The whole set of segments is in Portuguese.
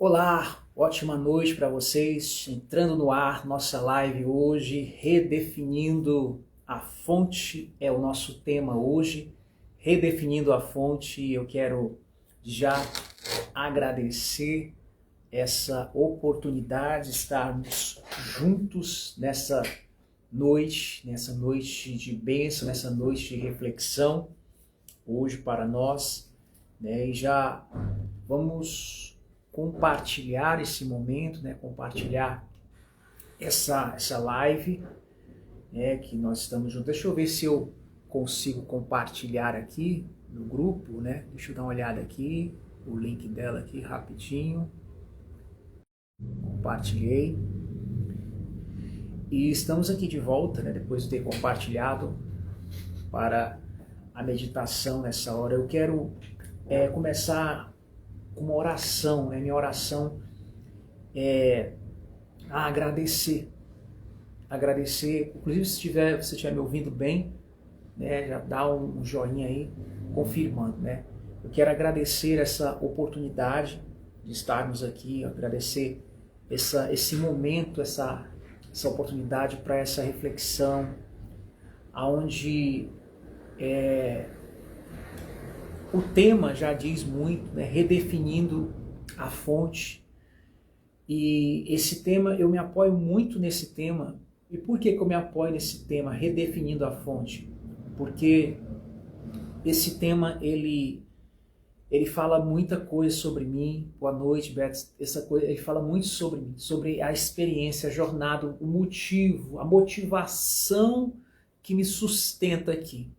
Olá, ótima noite para vocês. Entrando no ar, nossa live hoje, redefinindo a fonte é o nosso tema hoje. Redefinindo a fonte, eu quero já agradecer essa oportunidade de estarmos juntos nessa noite de bênção, nessa noite de reflexão hoje para nós, né? E já vamos compartilhar esse momento, né? Compartilhar essa live, né? Que nós estamos juntos. Deixa eu ver se eu consigo compartilhar aqui no grupo, né? Deixa eu dar uma olhada aqui, o link dela aqui rapidinho. Compartilhei. E estamos aqui de volta, né? Depois de ter compartilhado para a meditação nessa hora. Eu quero começar com uma oração, né? Minha oração é a agradecer. Agradecer, inclusive se você estiver me ouvindo bem, né? Já dá um joinha aí, confirmando, né? Eu quero agradecer essa oportunidade de estarmos aqui, agradecer esse momento, essa oportunidade para essa reflexão, onde o tema já diz muito, né? Redefinindo a fonte. E esse tema, eu me apoio muito nesse tema. E por que eu me apoio nesse tema, redefinindo a fonte? Porque esse tema, ele fala muita coisa sobre mim. Boa noite, Beto. Ele fala muito sobre mim, sobre a experiência, a jornada, o motivo, a motivação que me sustenta aqui.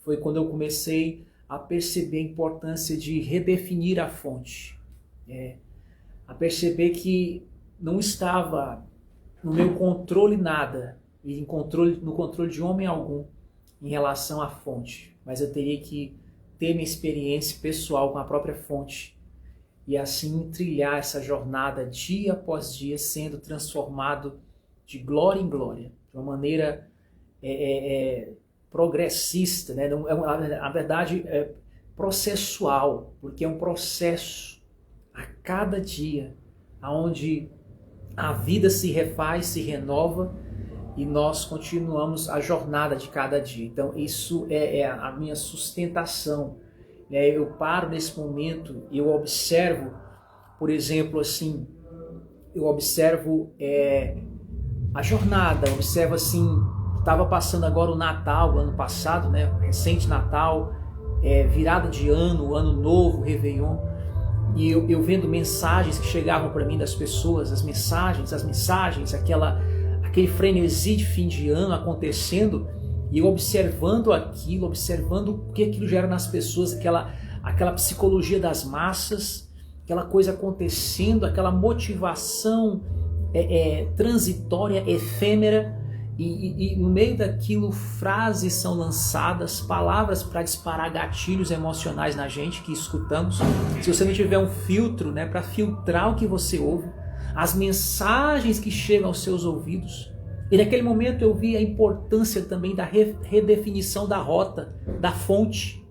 Foi quando eu comecei a perceber a importância de redefinir a fonte. A perceber que não estava no meu controle nada, e no controle de homem algum, em relação à fonte. Mas eu teria que ter minha experiência pessoal com a própria fonte e assim trilhar essa jornada dia após dia, sendo transformado de glória em glória, de uma maneira progressista, né? Na verdade é processual, porque é um processo a cada dia, onde a vida se refaz, se renova e nós continuamos a jornada de cada dia. Então isso é a minha sustentação, né? Eu paro nesse momento e eu observo, por exemplo, assim, eu observo a jornada, eu observo assim, estava passando agora o Natal, o ano passado, né? Recente Natal, virada de ano, ano novo, Réveillon, e eu vendo mensagens que chegavam para mim das pessoas, as mensagens, aquele frenesi de fim de ano acontecendo, e eu observando aquilo, observando o que aquilo gera nas pessoas, aquela psicologia das massas, aquela coisa acontecendo, aquela motivação transitória, efêmera, e no meio daquilo frases são lançadas, palavras para disparar gatilhos emocionais na gente que escutamos. Se você não tiver um filtro, né, para filtrar o que você ouve, as mensagens que chegam aos seus ouvidos. E naquele momento eu vi a importância também da redefinição da rota, da fonte.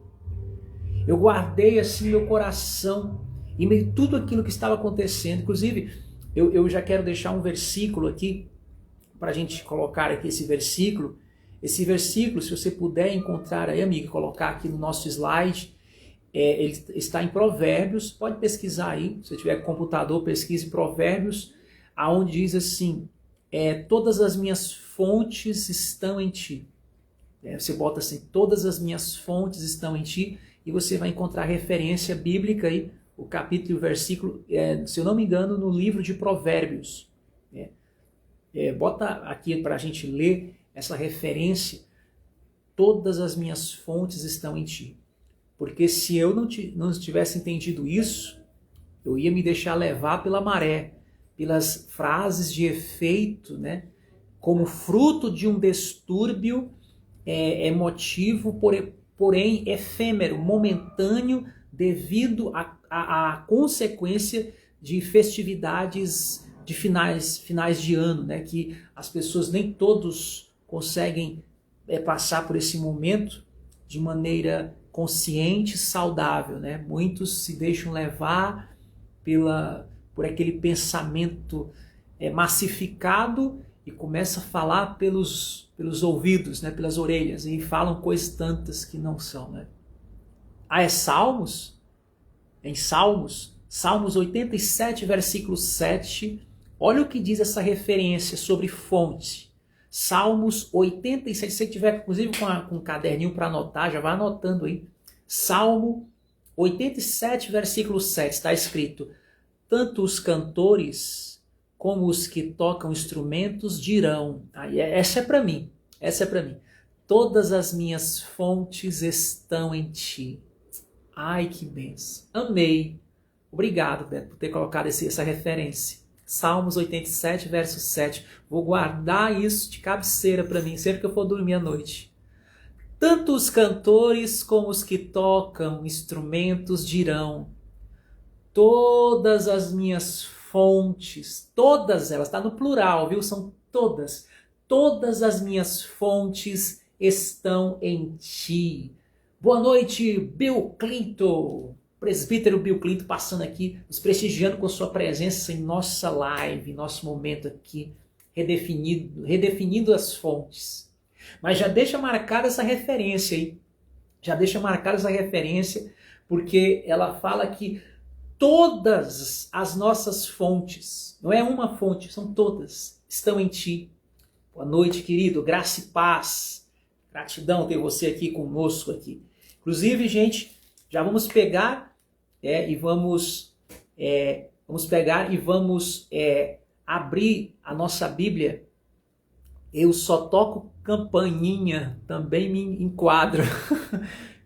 Eu guardei assim meu coração em meio a tudo aquilo que estava acontecendo. Inclusive, eu já quero deixar um versículo aqui, para a gente colocar aqui esse versículo. Esse versículo, se você puder encontrar aí, amigo, colocar aqui no nosso slide, ele está em Provérbios, pode pesquisar aí, se tiver computador, pesquise Provérbios, aonde diz assim, todas as minhas fontes estão em ti. Você bota assim, todas as minhas fontes estão em ti, e você vai encontrar referência bíblica aí, o capítulo e o versículo, se eu não me engano, no livro de Provérbios. Bota aqui para a gente ler essa referência, todas as minhas fontes estão em ti. Porque se eu não tivesse entendido isso, eu ia me deixar levar pela maré, pelas frases de efeito, né? Como fruto de um distúrbio emotivo, porém efêmero, momentâneo, devido à consequência de festividades de finais de ano, né? Que as pessoas nem todos conseguem passar por esse momento de maneira consciente, saudável, né? Muitos se deixam levar por aquele pensamento massificado e começa a falar pelos ouvidos, né, pelas orelhas, e falam coisas tantas que não são. Né? É Salmos? Em Salmos 87, versículo 7, olha o que diz essa referência sobre fonte. Salmos 87, se você tiver inclusive com um caderninho para anotar, já vai anotando aí. Salmo 87, versículo 7, está escrito: tanto os cantores como os que tocam instrumentos dirão. Essa é para mim, todas as minhas fontes estão em ti. Ai, que benção. Amei. Obrigado, Beto, por ter colocado essa referência. Salmos 87, verso 7. Vou guardar isso de cabeceira para mim, sempre que eu for dormir à noite. Tanto os cantores como os que tocam instrumentos dirão: todas as minhas fontes, todas elas, está no plural, viu? São todas. Todas as minhas fontes estão em ti. Boa noite, Bill Clinton. Presbítero Bill Clinton passando aqui, nos prestigiando com sua presença em nossa live, nosso momento aqui, redefinindo as fontes. Mas já deixa marcada essa referência aí. Já deixa marcada essa referência, porque ela fala que todas as nossas fontes, não é uma fonte, são todas, estão em ti. Boa noite, querido, graça e paz. Gratidão ter você aqui conosco aqui. Inclusive, gente, já vamos pegar vamos abrir a nossa Bíblia. Eu só toco campainha, também me enquadro.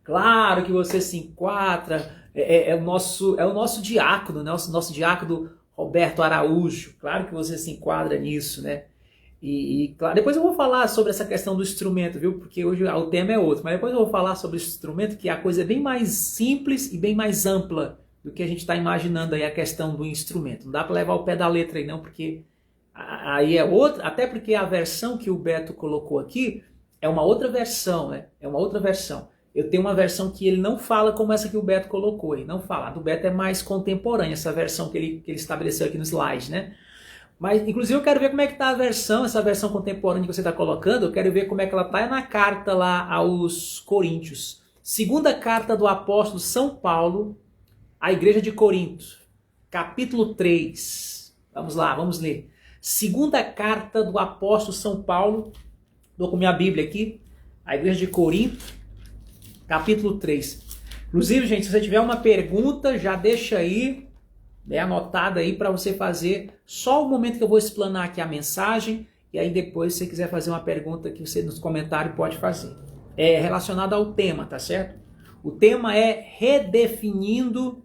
Claro que você se enquadra, é o nosso diácono, né? Nosso diácono Roberto Araújo. Claro que você se enquadra nisso, né? E claro, depois eu vou falar sobre essa questão do instrumento, viu? Porque hoje o tema é outro, mas depois eu vou falar sobre o instrumento, que a coisa é bem mais simples e bem mais ampla do que a gente está imaginando aí a questão do instrumento. Não dá para levar o pé da letra aí não, porque aí é outra, até porque a versão que o Beto colocou aqui é uma outra versão, né? É uma outra versão. Eu tenho uma versão que ele não fala como essa que o Beto colocou aí, não fala. A do Beto é mais contemporânea, essa versão que ele estabeleceu aqui no slide, né? Mas, inclusive, eu quero ver como é que está essa versão contemporânea que você está colocando. Eu quero ver como é que ela está na carta lá aos Coríntios. Segunda carta do apóstolo São Paulo à igreja de Corinto, capítulo 3. Vamos lá, vamos ler. Segunda carta do apóstolo São Paulo, estou com minha Bíblia aqui, à igreja de Corinto, capítulo 3. Inclusive, gente, se você tiver uma pergunta, já deixa aí, anotada aí para você fazer só o momento que eu vou explanar aqui a mensagem, e aí depois, se você quiser fazer uma pergunta que você nos comentários pode fazer. É relacionado ao tema, tá certo? O tema é redefinindo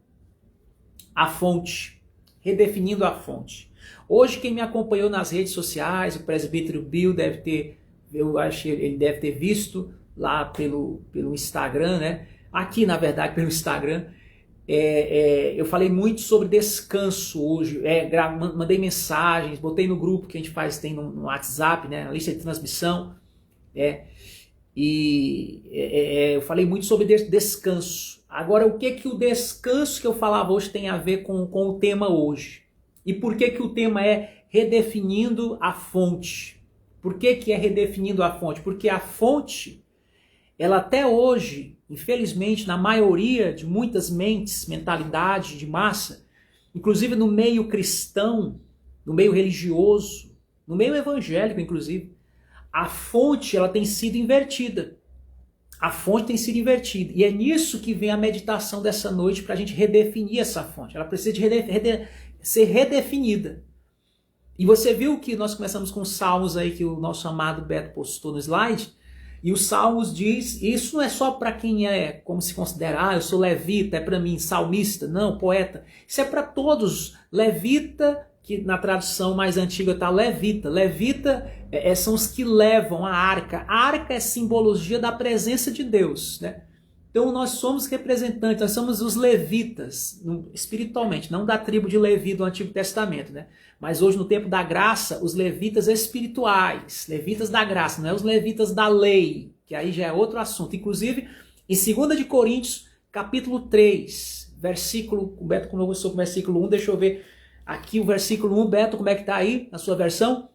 a fonte. Redefinindo a fonte. Hoje quem me acompanhou nas redes sociais, o presbítero Bill deve ter, eu acho que ele deve ter visto lá pelo Instagram, né? Aqui, na verdade, pelo Instagram. Eu falei muito sobre descanso hoje, mandei mensagens, botei no grupo que a gente tem no WhatsApp, né, na lista de transmissão, eu falei muito sobre descanso. Agora, o que o descanso que eu falava hoje tem a ver com o tema hoje? E por que o tema é redefinindo a fonte? Por que é redefinindo a fonte? Porque a fonte, ela até hoje, infelizmente, na maioria de muitas mentes, mentalidade de massa, inclusive no meio cristão, no meio religioso, no meio evangélico, inclusive, a fonte ela tem sido invertida. A fonte tem sido invertida. E é nisso que vem a meditação dessa noite para a gente redefinir essa fonte. Ela precisa de ser redefinida. E você viu que nós começamos com os salmos aí que o nosso amado Beto postou no slide. E os salmos diz, isso não é só para quem é, como se considera, eu sou levita, é para mim, salmista, não, poeta. Isso é para todos. Levita, que na tradução mais antiga está levita. Levita são os que levam a arca. A arca é simbologia da presença de Deus, né? Então nós somos representantes, nós somos os levitas, espiritualmente, não da tribo de Levi do Antigo Testamento, né? Mas hoje no tempo da graça, os levitas espirituais, levitas da graça, não é os levitas da lei, que aí já é outro assunto. Inclusive, em 2 de Coríntios, capítulo 3, versículo, o Beto começou com o versículo 1, deixa eu ver, aqui o versículo 1, Beto, como é que está aí na sua versão?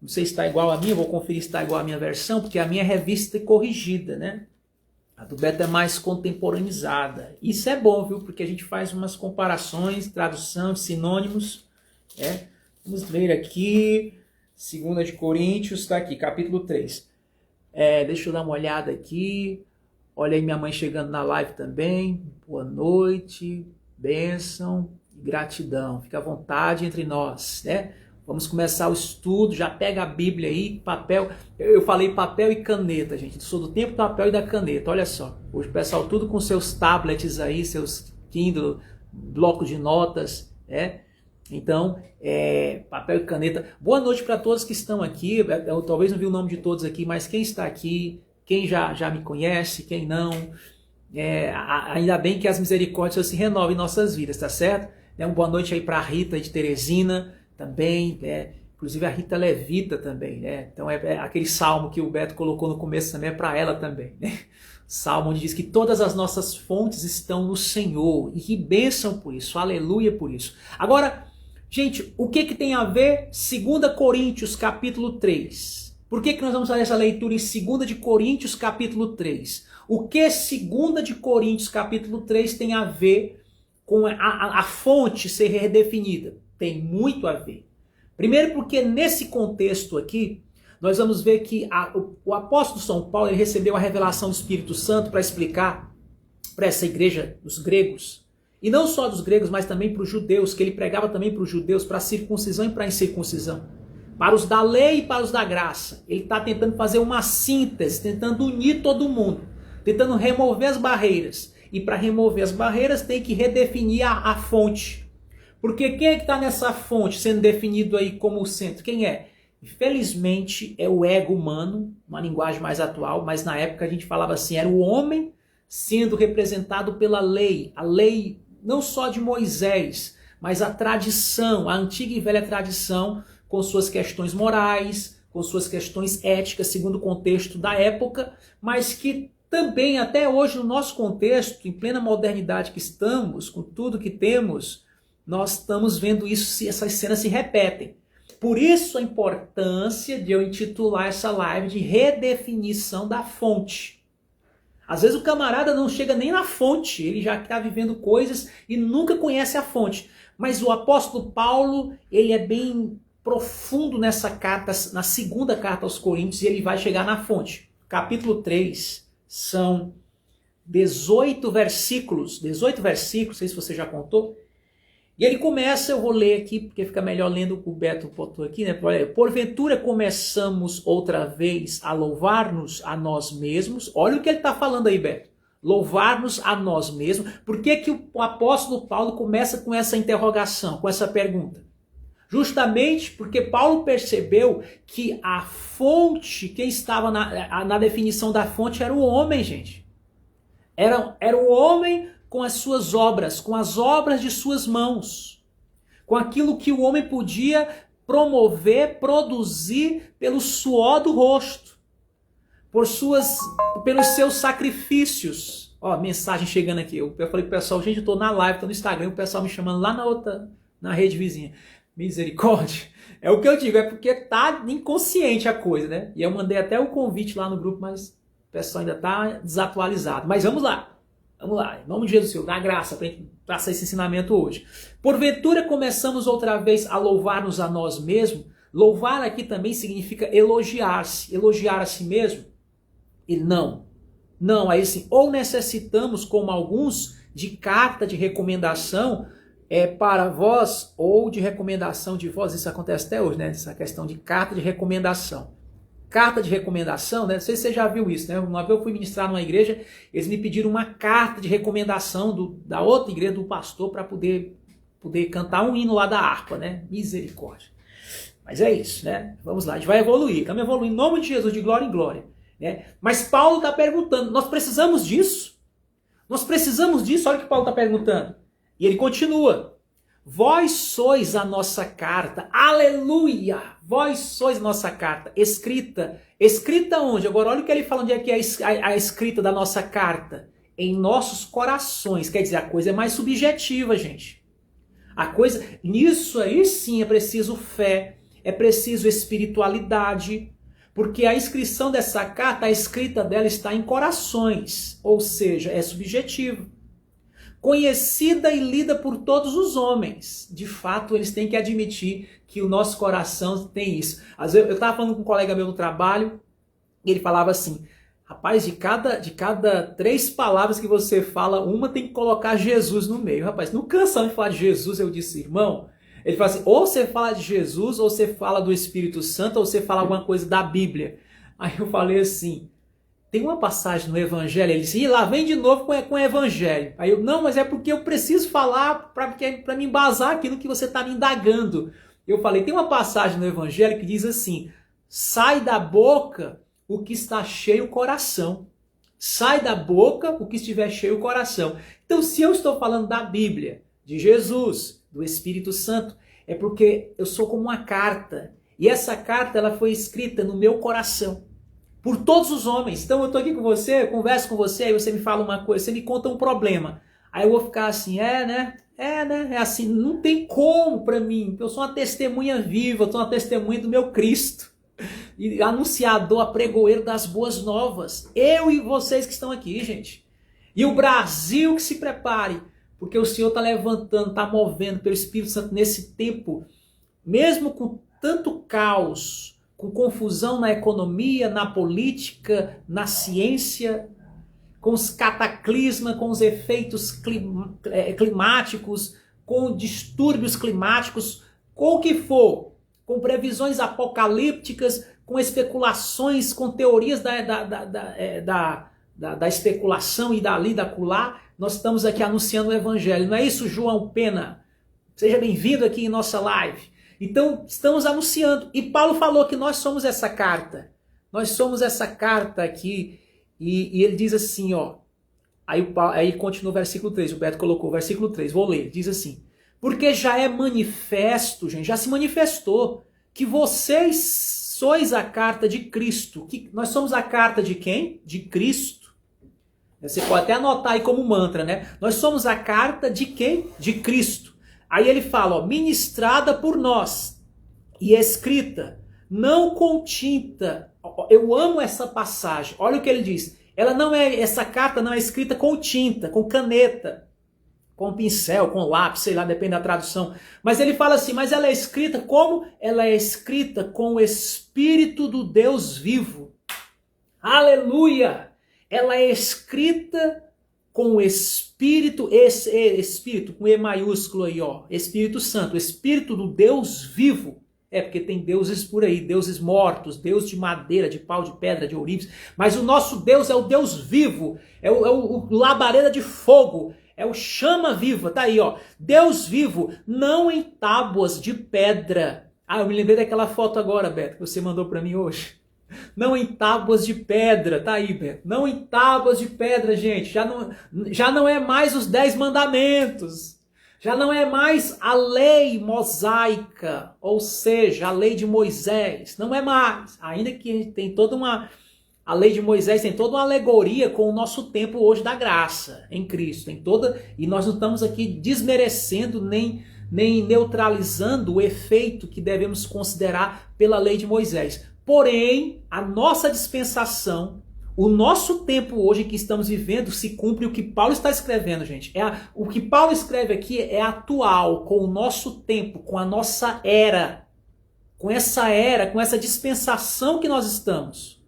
Não sei se está igual a minha, vou conferir se está igual a minha versão, porque a minha é revista e corrigida, né? A do Beto é mais contemporaneizada. Isso é bom, viu? Porque a gente faz umas comparações, tradução, sinônimos. Vamos ler aqui, 2 de Coríntios, está aqui, capítulo 3. Deixa eu dar uma olhada aqui. Olha aí minha mãe chegando na live também. Boa noite, bênção e gratidão. Fica à vontade entre nós, né? Vamos começar o estudo, já pega a Bíblia aí, papel. Eu falei papel e caneta, gente. Eu sou do tempo do papel e da caneta, olha só. Hoje o pessoal tudo com seus tablets aí, seus Kindle, bloco de notas, né? Então, papel e caneta. Boa noite para todos que estão aqui. Eu talvez não vi o nome de todos aqui, mas quem está aqui, quem já me conhece, quem não, ainda bem que as misericórdias se renovam em nossas vidas, tá certo? Uma boa noite aí para a Rita de Teresina também, inclusive a Rita Levita também, né? Então aquele salmo que o Beto colocou no começo também é para ela também, né? Salmo onde diz que todas as nossas fontes estão no Senhor, e que bênção por isso, aleluia por isso. Agora, gente, o que tem a ver 2 Coríntios capítulo 3? Por que nós vamos fazer essa leitura em 2 de Coríntios capítulo 3? O que 2 de Coríntios capítulo 3 tem a ver com a fonte ser redefinida? Tem muito a ver. Primeiro porque nesse contexto aqui, nós vamos ver que o apóstolo São Paulo ele recebeu a revelação do Espírito Santo para explicar para essa igreja dos gregos, e não só dos gregos, mas também para os judeus, que ele pregava também para os judeus, para a circuncisão e para a incircuncisão, para os da lei e para os da graça. Ele está tentando fazer uma síntese, tentando unir todo mundo, tentando remover as barreiras. E para remover as barreiras tem que redefinir a fonte. Porque quem é que está nessa fonte sendo definido aí como o centro? Quem é? Infelizmente é o ego humano, uma linguagem mais atual, mas na época a gente falava assim, era o homem sendo representado pela lei, a lei não só de Moisés, mas a tradição, a antiga e velha tradição, com suas questões morais, com suas questões éticas, segundo o contexto da época, mas que também até hoje no nosso contexto, em plena modernidade que estamos, com tudo que temos, nós estamos vendo isso, essas cenas se repetem. Por isso a importância de eu intitular essa live de redefinição da fonte. Às vezes o camarada não chega nem na fonte, ele já está vivendo coisas e nunca conhece a fonte. Mas o apóstolo Paulo, ele é bem profundo nessa carta, na segunda carta aos Coríntios, e ele vai chegar na fonte. Capítulo 3 são 18 versículos, não sei se você já contou. E ele começa, eu vou ler aqui, porque fica melhor lendo o que o Beto botou aqui, né? Porventura começamos outra vez a louvar-nos a nós mesmos. Olha o que ele está falando aí, Beto. Louvar-nos a nós mesmos. Por que o apóstolo Paulo começa com essa interrogação, com essa pergunta? Justamente porque Paulo percebeu que a fonte, quem estava na definição da fonte era o homem, gente. Era o homem com as suas obras, com as obras de suas mãos, com aquilo que o homem podia promover, produzir pelo suor do rosto, pelos seus sacrifícios. Ó, mensagem chegando aqui. Eu falei pro pessoal, gente, eu tô na live, tô no Instagram, o pessoal me chamando lá na rede vizinha. Misericórdia. É o que eu digo, é porque tá inconsciente a coisa, né? E eu mandei até o convite lá no grupo, mas o pessoal ainda tá desatualizado. Mas vamos lá. Vamos lá, em nome de Jesus, dá graça para a gente passar esse ensinamento hoje. Porventura começamos outra vez a louvar-nos a nós mesmos. Louvar aqui também significa elogiar-se. Elogiar a si mesmo? E não. Não, aí sim, ou necessitamos, como alguns, de carta de recomendação para vós, ou de recomendação de vós. Isso acontece até hoje, né? Essa questão de carta de recomendação. Carta de recomendação, né? Não sei se você já viu isso, né? Uma vez eu fui ministrar numa igreja, eles me pediram uma carta de recomendação da outra igreja, do pastor, para poder cantar um hino lá da harpa, né? Misericórdia. Mas é isso, né? Vamos lá, a gente vai evoluir. Estamos evoluindo em nome de Jesus, de glória em glória. Né? Mas Paulo está perguntando, nós precisamos disso? Nós precisamos disso? Olha o que Paulo está perguntando. E ele continua. Vós sois a nossa carta, aleluia! Vós sois a nossa carta, escrita. Escrita onde? Agora olha o que ele fala, onde é que é a escrita da nossa carta. Em nossos corações, quer dizer, a coisa é mais subjetiva, gente. Nisso aí sim é preciso fé, é preciso espiritualidade, porque a inscrição dessa carta, a escrita dela está em corações, ou seja, é subjetivo. Conhecida e lida por todos os homens. De fato, eles têm que admitir que o nosso coração tem isso. Às vezes, eu estava falando com um colega meu no trabalho, e ele falava assim, rapaz, de cada 3 palavras que você fala, uma tem que colocar Jesus no meio. Rapaz, não cansamos de falar de Jesus, eu disse, irmão. Ele fala assim, ou você fala de Jesus, ou você fala do Espírito Santo, ou você fala alguma coisa da Bíblia. Aí eu falei assim, tem uma passagem no Evangelho, ele disse, lá vem de novo com o Evangelho. Aí eu, não, mas é porque eu preciso falar para me embasar aquilo que você está me indagando. Eu falei, tem uma passagem no Evangelho que diz assim, sai da boca o que está cheio o coração. Sai da boca o que estiver cheio o coração. Então, se eu estou falando da Bíblia, de Jesus, do Espírito Santo, é porque eu sou como uma carta. E essa carta ela foi escrita no meu coração. Por todos os homens. Então eu estou aqui com você, eu converso com você, aí você me fala uma coisa, você me conta um problema. Aí eu vou ficar assim, é assim, não tem como para mim, eu sou uma testemunha viva, eu sou uma testemunha do meu Cristo. E anunciador, apregoeiro das boas novas. Eu e vocês que estão aqui, gente. E o Brasil que se prepare, porque o Senhor está levantando, está movendo pelo Espírito Santo nesse tempo, mesmo com tanto caos, com confusão na economia, na política, na ciência, com os cataclismas, com os efeitos climáticos, com distúrbios climáticos, com o que for, com previsões apocalípticas, com especulações, com teorias da especulação e dali, da acolá, nós estamos aqui anunciando o Evangelho. Não é isso, João Pena? Seja bem-vindo aqui em nossa live. Então, estamos anunciando. E Paulo falou que nós somos essa carta. Nós somos essa carta aqui. E ele diz assim, ó. Aí continua o versículo 3. O Beto colocou o versículo 3. Vou ler. Diz assim. Porque já é manifesto, gente. Já se manifestou. Que vocês sois a carta de Cristo. Nós somos a carta de quem? De Cristo. Você pode até anotar aí como mantra, né? Nós somos a carta de quem? De Cristo. Aí ele fala, ó, ministrada por nós e escrita, não com tinta. Eu amo essa passagem. Olha o que ele diz. Essa carta não é escrita com tinta, com caneta, com pincel, com lápis, sei lá, depende da tradução. Mas ele fala assim, mas ela é escrita como? Ela é escrita com o Espírito do Deus vivo. Aleluia! Ela é escrita com o Espírito, Espírito com E maiúsculo aí, ó, Espírito Santo, o Espírito do Deus vivo. É porque tem deuses por aí, deuses mortos, Deus de madeira, de pau, de pedra, de ourives. Mas o nosso Deus é o Deus vivo, é o labareda de fogo, é o chama viva, tá aí, ó. Deus vivo, não em tábuas de pedra. Ah, eu me lembrei daquela foto agora, Beto, que você mandou para mim hoje. Não em tábuas de pedra, tá aí, Beto. Não em tábuas de pedra, gente. Já não é mais os 10 mandamentos. Já não é mais a lei mosaica, ou seja, a lei de Moisés. Não é mais. Ainda que tem toda a lei de Moisés tem toda uma alegoria com o nosso tempo hoje da graça em Cristo. E nós não estamos aqui desmerecendo nem neutralizando o efeito que devemos considerar pela lei de Moisés. Porém, a nossa dispensação, o nosso tempo hoje que estamos vivendo, se cumpre o que Paulo está escrevendo, gente. O que Paulo escreve aqui é atual, com o nosso tempo, com a nossa era. Com essa dispensação que nós estamos.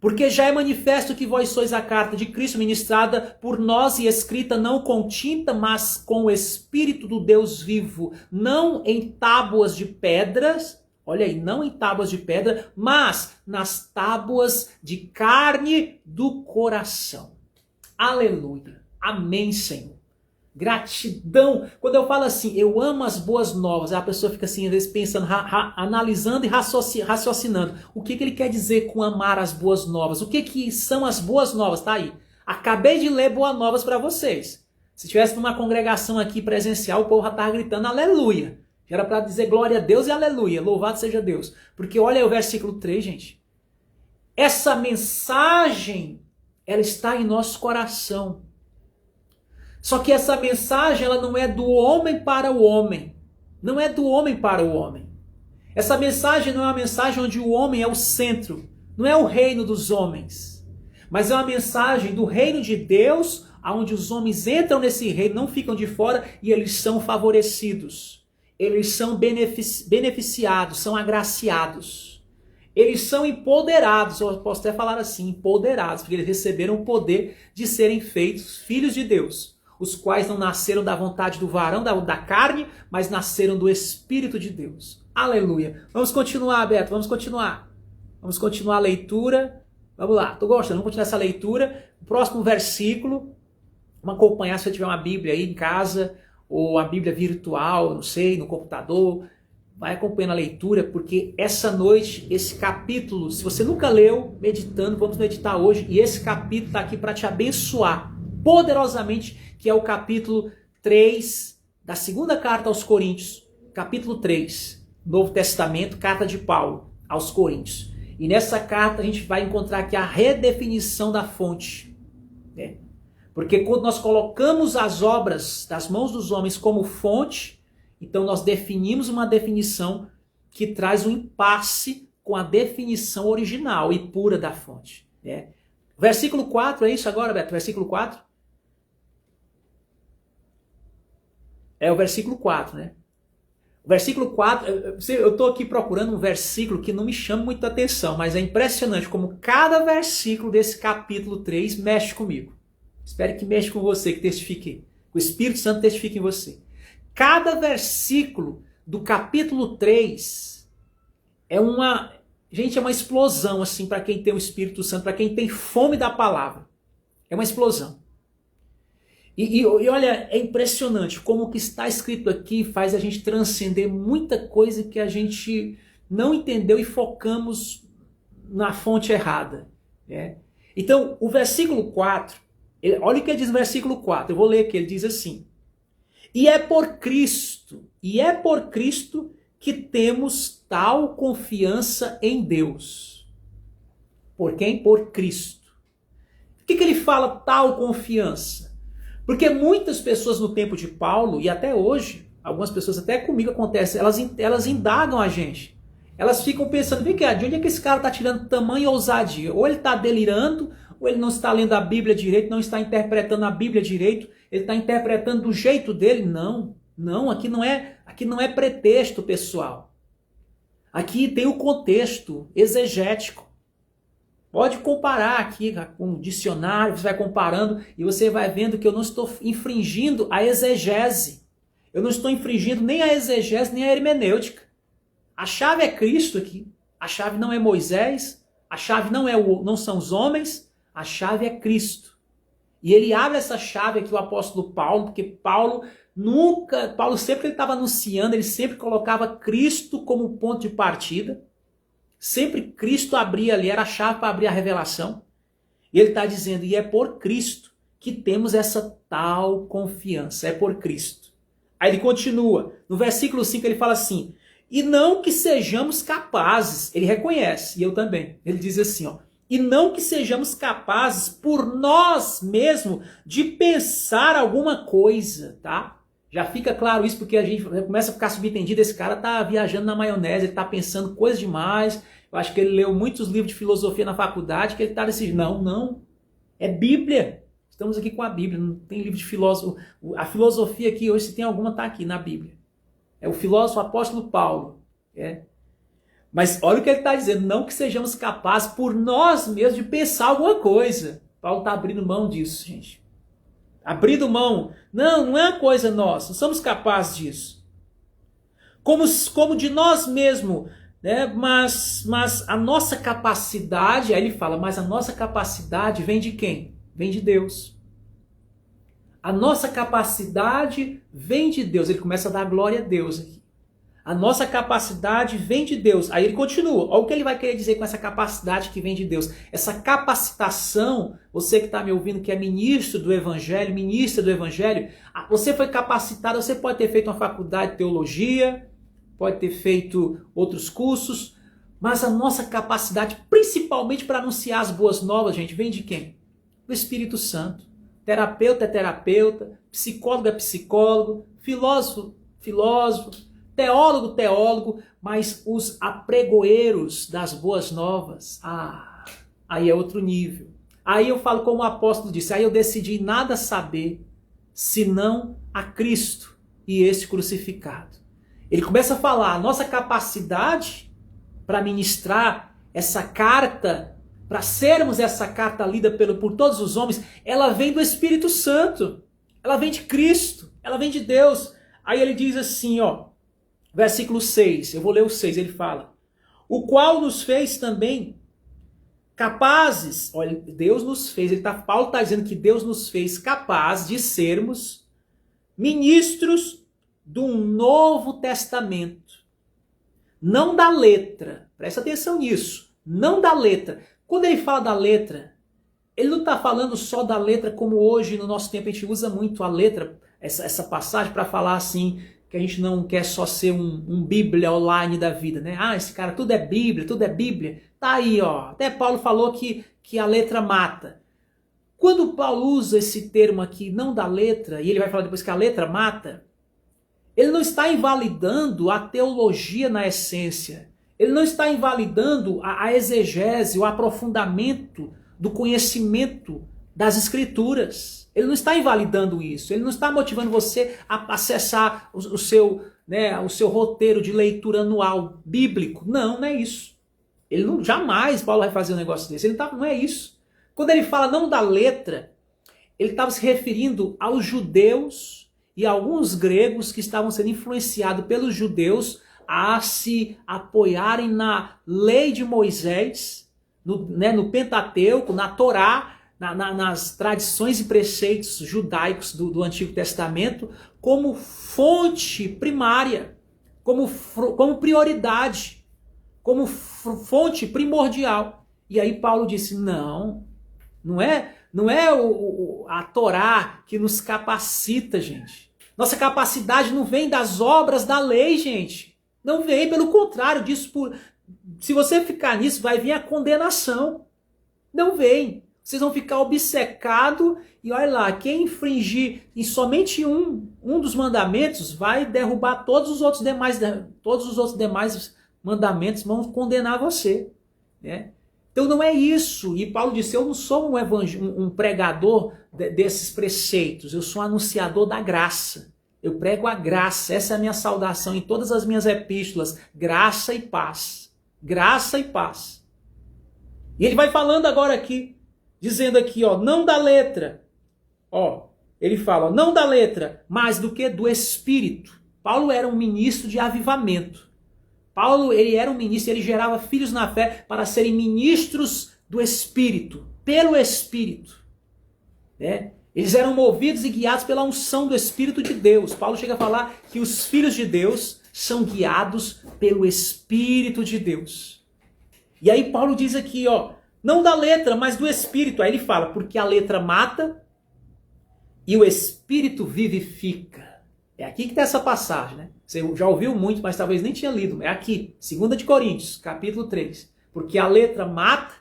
Porque já é manifesto que vós sois a carta de Cristo, ministrada por nós e escrita não com tinta, mas com o Espírito do Deus vivo, não em tábuas de pedras. Olha aí, não em tábuas de pedra, mas nas tábuas de carne do coração. Aleluia. Amém, Senhor. Gratidão. Quando eu falo assim, eu amo as boas novas, a pessoa fica assim, às vezes pensando, analisando e raciocinando. O que ele quer dizer com amar as boas novas? O que são as boas novas? Tá aí. Acabei de ler boas novas para vocês. Se tivesse numa congregação aqui presencial, o povo já estava gritando aleluia. Já era para dizer glória a Deus e aleluia, louvado seja Deus. Porque olha aí o versículo 3, gente. Essa mensagem, ela está em nosso coração. Só que essa mensagem ela não é do homem para o homem. Não é do homem para o homem. Essa mensagem não é uma mensagem onde o homem é o centro. Não é o reino dos homens. Mas é uma mensagem do reino de Deus, onde os homens entram nesse reino, não ficam de fora e eles são favorecidos. Eles são beneficiados, são agraciados. Eles são empoderados, eu posso até falar assim, empoderados, porque eles receberam o poder de serem feitos filhos de Deus, os quais não nasceram da vontade do varão, da carne, mas nasceram do Espírito de Deus. Aleluia. Vamos continuar, Beto, vamos continuar. Vamos continuar a leitura. Vamos lá, tô gostando, vamos continuar essa leitura. O próximo versículo, vamos acompanhar se você tiver uma Bíblia aí em casa, ou a Bíblia virtual, não sei, no computador. Vai acompanhando a leitura, porque essa noite, esse capítulo, se você nunca leu, meditando, vamos meditar hoje, e esse capítulo está aqui para te abençoar poderosamente, que é o capítulo 3 da segunda carta aos Coríntios, capítulo 3, Novo Testamento, carta de Paulo aos Coríntios. E nessa carta a gente vai encontrar aqui a redefinição da fonte, né? Porque quando nós colocamos as obras das mãos dos homens como fonte, então nós definimos uma definição que traz um impasse com a definição original e pura da fonte, né? Versículo 4, é isso agora, Beto? Versículo 4? É o versículo 4, né? O versículo 4, eu estou aqui procurando um versículo que não me chama muita atenção, mas é impressionante como cada versículo desse capítulo 3 mexe comigo. Espero que mexa com você, que testifique. O Espírito Santo testifique em você. Cada versículo do capítulo 3 é uma explosão assim para quem tem o Espírito Santo, para quem tem fome da palavra. É uma explosão. E olha, é impressionante como o que está escrito aqui faz a gente transcender muita coisa que a gente não entendeu e focamos na fonte errada, né? Então, o versículo 4, olha o que ele diz no versículo 4, eu vou ler aqui, ele diz assim: e é por Cristo que temos tal confiança em Deus. Por quem? Por Cristo. Por que ele fala tal confiança? Porque muitas pessoas no tempo de Paulo, e até hoje, algumas pessoas até comigo acontece, elas indagam a gente. Elas ficam pensando, vem cá, de onde é que esse cara está tirando tamanha ousadia? Ou ele está delirando, ou ele não está lendo a Bíblia direito, não está interpretando a Bíblia direito, ele está interpretando do jeito dele. Não, aqui não é pretexto, pessoal. Aqui tem o contexto exegético. Pode comparar aqui com o dicionário, você vai comparando e você vai vendo que eu não estou infringindo a exegese. Eu não estou infringindo nem a exegese, nem a hermenêutica. A chave é Cristo aqui. A chave não é Moisés, a chave não são os homens, a chave é Cristo. E ele abre essa chave aqui, o apóstolo Paulo, porque Paulo sempre que ele estava anunciando, ele sempre colocava Cristo como ponto de partida. Sempre Cristo abria ali, era a chave para abrir a revelação. E ele está dizendo, e é por Cristo que temos essa tal confiança, é por Cristo. Aí ele continua, no versículo 5 ele fala assim, e não que sejamos capazes, ele reconhece, e eu também, ele diz assim, ó, e não que sejamos capazes por nós mesmos de pensar alguma coisa, tá? Já fica claro isso porque a gente começa a ficar subentendido, esse cara tá viajando na maionese, ele tá pensando coisa demais. Eu acho que ele leu muitos livros de filosofia na faculdade, que ele tá nesse... Não. É Bíblia. Estamos aqui com a Bíblia, não tem livro de filósofo. A filosofia aqui hoje, se tem alguma, tá aqui na Bíblia. É o filósofo apóstolo Paulo. Mas olha o que ele está dizendo, não que sejamos capazes por nós mesmos de pensar alguma coisa. Paulo está abrindo mão disso, gente. Abrindo mão. Não é uma coisa nossa, não somos capazes disso. Como de nós mesmos, né? Mas a nossa capacidade, aí ele fala, mas a nossa capacidade vem de quem? Vem de Deus. A nossa capacidade vem de Deus. Ele começa a dar glória a Deus aqui. A nossa capacidade vem de Deus. Aí ele continua. Olha o que ele vai querer dizer com essa capacidade que vem de Deus. Essa capacitação, você que está me ouvindo, que é ministra do Evangelho, você foi capacitado, você pode ter feito uma faculdade de teologia, pode ter feito outros cursos, mas a nossa capacidade, principalmente para anunciar as boas novas, gente, vem de quem? Do Espírito Santo. terapeuta é terapeuta, psicólogo é psicólogo, filósofo, filósofo, teólogo, teólogo, mas os apregoeiros das boas novas, aí é outro nível. Aí eu falo como o apóstolo disse, aí eu decidi nada saber, senão a Cristo e este crucificado. Ele começa a falar, a nossa capacidade para ministrar essa carta, para sermos essa carta lida por todos os homens, ela vem do Espírito Santo, ela vem de Cristo, ela vem de Deus. Aí ele diz assim, ó, versículo 6, eu vou ler o 6, ele fala, o qual nos fez também capazes, olha, Deus nos fez, Paulo está dizendo que Deus nos fez capazes de sermos ministros de um novo testamento. Não da letra, presta atenção nisso, não da letra. Quando ele fala da letra, ele não está falando só da letra como hoje no nosso tempo a gente usa muito a letra, essa passagem para falar assim, que a gente não quer só ser um Bíblia online da vida, né? Esse cara, tudo é Bíblia, tudo é Bíblia. Tá aí, ó. Até Paulo falou que a letra mata. Quando Paulo usa esse termo aqui, não da letra, e ele vai falar depois que a letra mata, ele não está invalidando a teologia na essência. Ele não está invalidando a exegese, o aprofundamento do conhecimento das Escrituras. Ele não está invalidando isso. Ele não está motivando você a acessar o seu roteiro de leitura anual bíblico. Não, não é isso. Ele não, jamais Paulo vai fazer um negócio desse. Não é isso. Quando ele fala não da letra, ele estava se referindo aos judeus e a alguns gregos que estavam sendo influenciados pelos judeus a se apoiarem na lei de Moisés, no Pentateuco, na Torá, nas tradições e preceitos judaicos do Antigo Testamento, como fonte primária, como prioridade, como fonte primordial. E aí Paulo disse, não é a Torá que nos capacita, gente. Nossa capacidade não vem das obras da lei, gente. Não vem, pelo contrário disso. Se você ficar nisso, vai vir a condenação. Não vem. Vocês vão ficar obcecados e olha lá, quem infringir em somente um dos mandamentos vai derrubar todos os outros demais mandamentos, vão condenar você, né? Então não é isso. E Paulo disse, eu não sou um pregador desses preceitos, eu sou um anunciador da graça. Eu prego a graça, essa é a minha saudação em todas as minhas epístolas, graça e paz. Graça e paz. E ele vai falando agora aqui, dizendo aqui, ó, não da letra. Ó, ele fala, não da letra, mas do que? Do Espírito. Paulo era um ministro de avivamento. Paulo, ele era um ministro, ele gerava filhos na fé para serem ministros do Espírito, pelo Espírito. Né? Eles eram movidos e guiados pela unção do Espírito de Deus. Paulo chega a falar que os filhos de Deus são guiados pelo Espírito de Deus. E aí Paulo diz aqui, ó, não da letra, mas do Espírito. Aí ele fala, porque a letra mata e o Espírito vivifica. É aqui que está essa passagem, né? Você já ouviu muito, mas talvez nem tinha lido. É aqui, 2 de Coríntios, capítulo 3. Porque a letra mata,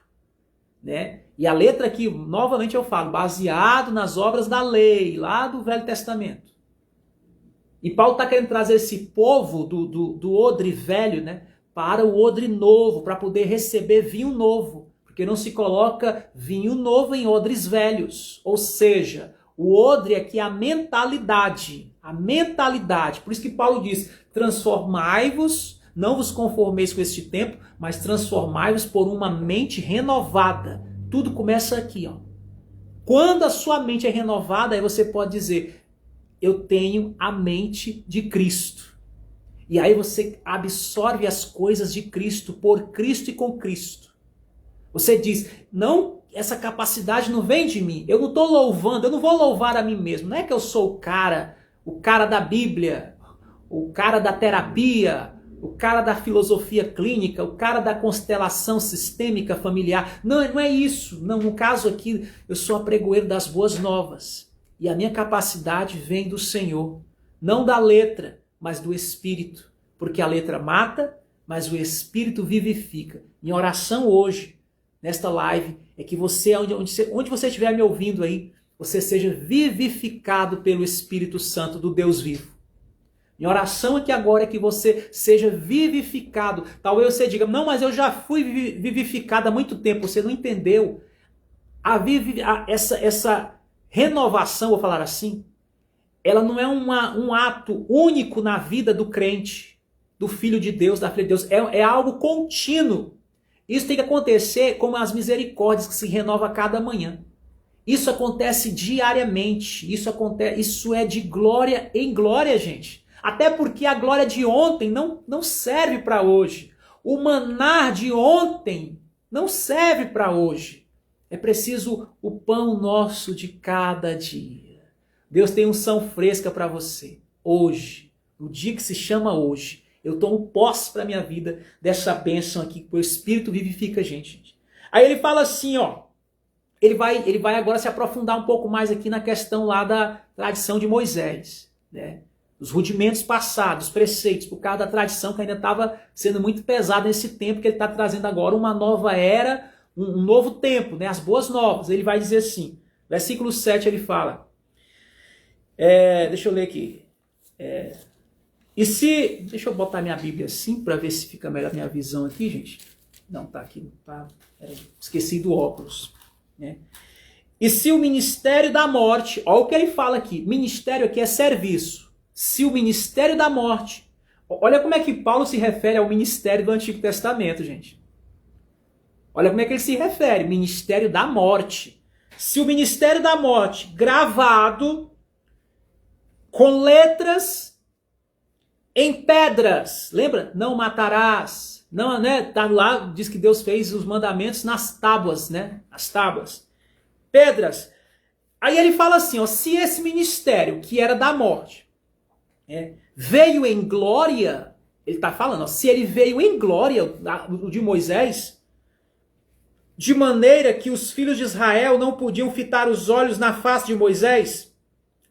né? E a letra aqui, novamente eu falo, baseado nas obras da lei, lá do Velho Testamento. E Paulo está querendo trazer esse povo do odre velho, né? Para o odre novo, para poder receber vinho novo. Porque não se coloca vinho novo em odres velhos. Ou seja, o odre aqui é a mentalidade. A mentalidade. Por isso que Paulo diz, transformai-vos, não vos conformeis com este tempo, mas transformai-vos por uma mente renovada. Tudo começa aqui, ó. Quando a sua mente é renovada, aí você pode dizer, eu tenho a mente de Cristo. E aí você absorve as coisas de Cristo, por Cristo e com Cristo. Você diz, não, essa capacidade não vem de mim. Eu não estou louvando, eu não vou louvar a mim mesmo. Não é que eu sou o cara da Bíblia, o cara da terapia, o cara da filosofia clínica, o cara da constelação sistêmica familiar. Não, não é isso. Não, no caso aqui, eu sou apregoeiro das boas novas. E a minha capacidade vem do Senhor. Não da letra, mas do Espírito. Porque a letra mata, mas o Espírito vivifica. Minha oração hoje, nesta live, é que você, onde você estiver me ouvindo aí, você seja vivificado pelo Espírito Santo do Deus vivo. Minha oração aqui agora é que você seja vivificado. Talvez você diga, não, mas eu já fui vivificado há muito tempo. Você não entendeu. Essa renovação, vou falar assim, ela não é um ato único na vida do crente, do Filho de Deus, da Filha de Deus. É algo contínuo. Isso tem que acontecer como as misericórdias que se renovam a cada manhã. Isso acontece diariamente. Isso é de glória em glória, gente. Até porque a glória de ontem não serve para hoje. O maná de ontem não serve para hoje. É preciso o pão nosso de cada dia. Deus tem unção fresca para você. Hoje, no dia que se chama hoje, eu tomo posse para a minha vida dessa bênção aqui, que o Espírito vivifica a gente. Aí ele fala assim, ó. Ele vai agora se aprofundar um pouco mais aqui na questão lá da tradição de Moisés, né? Os rudimentos passados, os preceitos, por causa da tradição que ainda estava sendo muito pesada nesse tempo, que ele está trazendo agora uma nova era, um novo tempo, né? As boas novas. Ele vai dizer assim, versículo 7 ele fala, deixa eu ler aqui, deixa eu botar minha Bíblia assim, para ver se fica melhor a minha visão aqui, gente. Não, tá aqui, tá, esqueci do óculos, né? E se o ministério da morte, olha o que ele fala aqui, ministério aqui é serviço. Se o ministério da morte, olha como é que Paulo se refere ao ministério do Antigo Testamento, gente. Olha como é que ele se refere, ministério da morte. Se o ministério da morte, gravado com letras em pedras, lembra? Não matarás. Não, né? Tá lá, diz que Deus fez os mandamentos nas tábuas, né? As tábuas. Pedras. Aí ele fala assim, ó, se esse ministério que era da morte veio em glória, ele está falando, ó, se ele veio em glória, o de Moisés, de maneira que os filhos de Israel não podiam fitar os olhos na face de Moisés,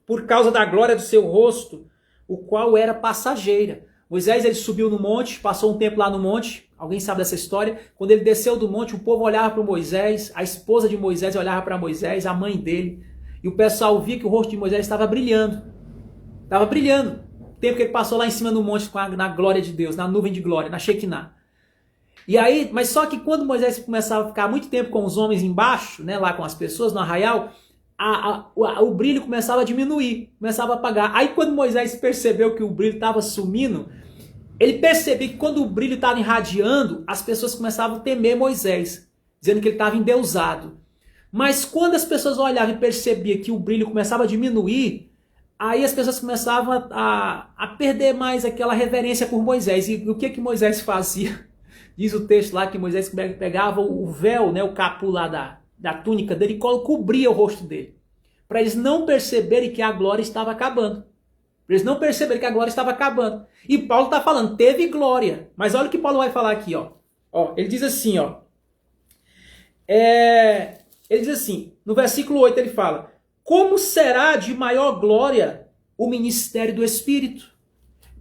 por causa da glória do seu rosto, o qual era passageira. Moisés, ele subiu no monte, passou um tempo lá no monte, alguém sabe dessa história? Quando ele desceu do monte, o povo olhava para Moisés, a esposa de Moisés olhava para Moisés, a mãe dele, e o pessoal via que o rosto de Moisés estava brilhando. Estava brilhando. O tempo que ele passou lá em cima do monte na glória de Deus, na nuvem de glória, na Shekinah. E aí, mas só que quando Moisés começava a ficar muito tempo com os homens embaixo, né, lá com as pessoas no arraial, o brilho começava a diminuir, começava a apagar. Aí quando Moisés percebeu que o brilho estava sumindo, ele percebeu que quando o brilho estava irradiando, as pessoas começavam a temer Moisés, dizendo que ele estava endeusado. Mas quando as pessoas olhavam e percebiam que o brilho começava a diminuir, aí as pessoas começavam a perder mais aquela reverência por Moisés. E o que Moisés fazia? Diz o texto lá que Moisés pegava o véu, né, o capu lá da túnica dele e cobria o rosto dele. Para eles não perceberem que a glória estava acabando. Para eles não perceberem que a glória estava acabando. E Paulo está falando, teve glória. Mas olha o que Paulo vai falar aqui, ó. Ele diz assim, ó. Ele diz assim, no versículo 8 ele fala, como será de maior glória o ministério do Espírito?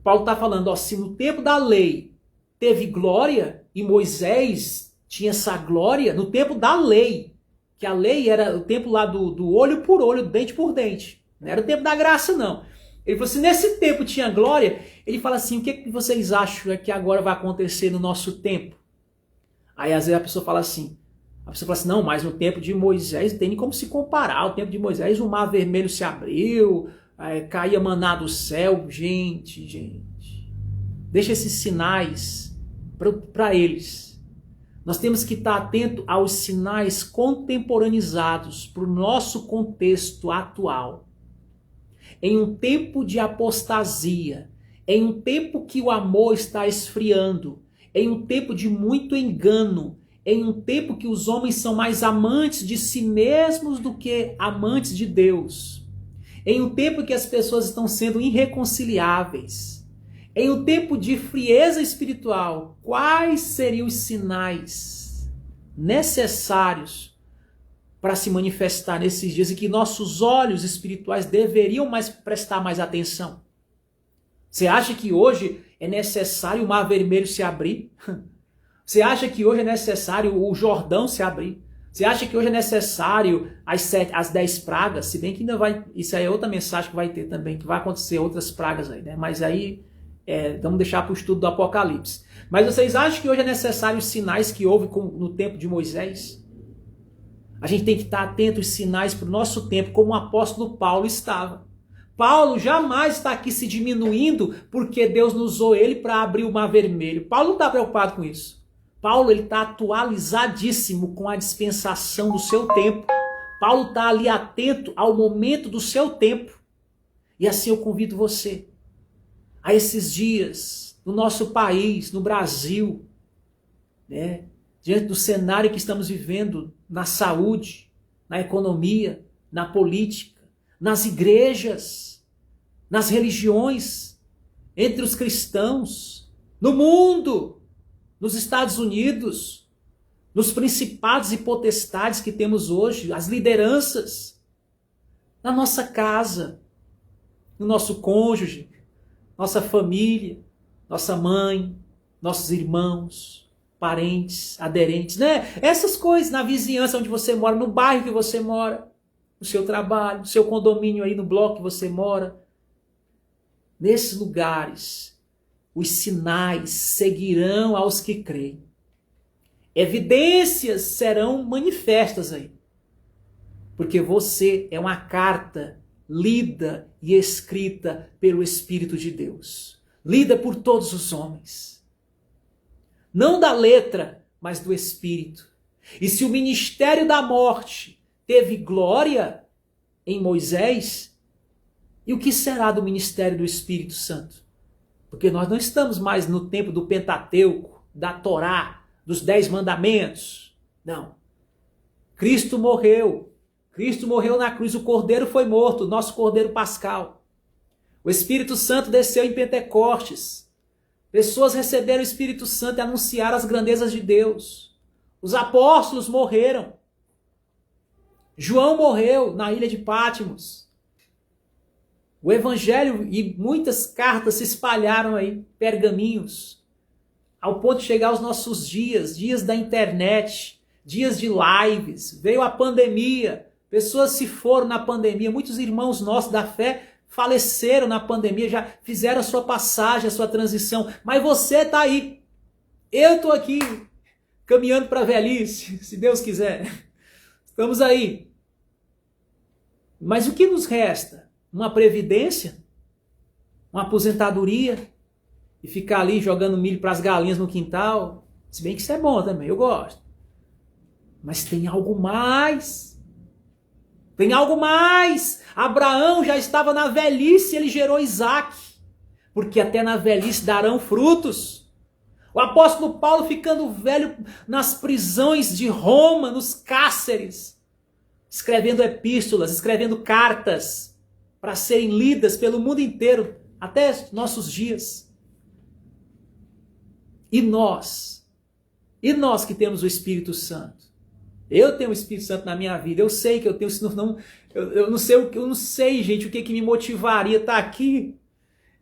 Paulo está falando, ó, se no tempo da lei teve glória, e Moisés tinha essa glória, no tempo da lei, que a lei era o tempo lá do olho por olho, dente por dente, não era o tempo da graça não. Ele falou assim, nesse tempo tinha glória, ele fala assim, o que vocês acham que agora vai acontecer no nosso tempo? Aí às vezes a pessoa fala assim, não, mas no tempo de Moisés não tem nem como se comparar, o tempo de Moisés o mar vermelho se abriu, caía maná do céu, gente, deixa esses sinais para eles. Nós temos que estar atento aos sinais contemporanizados para o nosso contexto atual. Em um tempo de apostasia, em um tempo que o amor está esfriando, em um tempo de muito engano, em um tempo que os homens são mais amantes de si mesmos do que amantes de Deus, em um tempo que as pessoas estão sendo irreconciliáveis, em um tempo de frieza espiritual, quais seriam os sinais necessários para se manifestar nesses dias e que nossos olhos espirituais deveriam prestar mais atenção? Você acha que hoje é necessário o mar vermelho se abrir? Você acha que hoje é necessário o Jordão se abrir? Você acha que hoje é necessário as 10 pragas? Se bem que ainda vai, isso aí é outra mensagem que vai ter também, que vai acontecer outras pragas aí, né? Mas aí vamos deixar para o estudo do Apocalipse. Mas vocês acham que hoje é necessário os sinais que houve no tempo de Moisés? A gente tem que estar atento aos sinais para o nosso tempo, como o apóstolo Paulo estava. Paulo jamais está aqui se diminuindo porque Deus não usou ele para abrir o Mar Vermelho. Paulo não está preocupado com isso. Paulo está atualizadíssimo com a dispensação do seu tempo. Paulo está ali atento ao momento do seu tempo. E assim eu convido você a esses dias no nosso país, no Brasil, né? Diante do cenário que estamos vivendo na saúde, na economia, na política, nas igrejas, nas religiões, entre os cristãos, no mundo, nos Estados Unidos, nos principados e potestades que temos hoje, as lideranças, na nossa casa, no nosso cônjuge, nossa família, nossa mãe, nossos irmãos, parentes, aderentes, né? Essas coisas, na vizinhança onde você mora, no bairro que você mora, no seu trabalho, no seu condomínio aí, no bloco que você mora. Nesses lugares, os sinais seguirão aos que creem. Evidências serão manifestas aí. Porque você é uma carta lida e escrita pelo Espírito de Deus. Lida por todos os homens. Não da letra, mas do Espírito. E se o ministério da morte teve glória em Moisés, e o que será do ministério do Espírito Santo? Porque nós não estamos mais no tempo do Pentateuco, da Torá, dos 10 mandamentos. Não. Cristo morreu. Cristo morreu na cruz, o Cordeiro foi morto, o nosso Cordeiro Pascal. O Espírito Santo desceu em Pentecostes. Pessoas receberam o Espírito Santo e anunciaram as grandezas de Deus. Os apóstolos morreram. João morreu na ilha de Patmos. O Evangelho e muitas cartas se espalharam aí, pergaminhos, ao ponto de chegar aos nossos dias, dias da internet, dias de lives. Veio a pandemia, pessoas se foram na pandemia, muitos irmãos nossos da fé faleceram na pandemia, já fizeram a sua passagem, a sua transição, mas você está aí. Eu estou aqui, caminhando para a velhice, se Deus quiser. Estamos aí. Mas o que nos resta? Uma previdência? Uma aposentadoria? E ficar ali jogando milho para as galinhas no quintal? Se bem que isso é bom também, eu gosto. Mas tem algo mais. Tem algo mais. Abraão já estava na velhice, ele gerou Isaac. Porque até na velhice darão frutos. O apóstolo Paulo ficando velho nas prisões de Roma, nos cárceres, escrevendo epístolas, escrevendo cartas para serem lidas pelo mundo inteiro, até nossos dias. E nós que temos o Espírito Santo. Eu tenho o Espírito Santo na minha vida, eu sei que eu tenho, eu não sei, gente, o que me motivaria a estar aqui.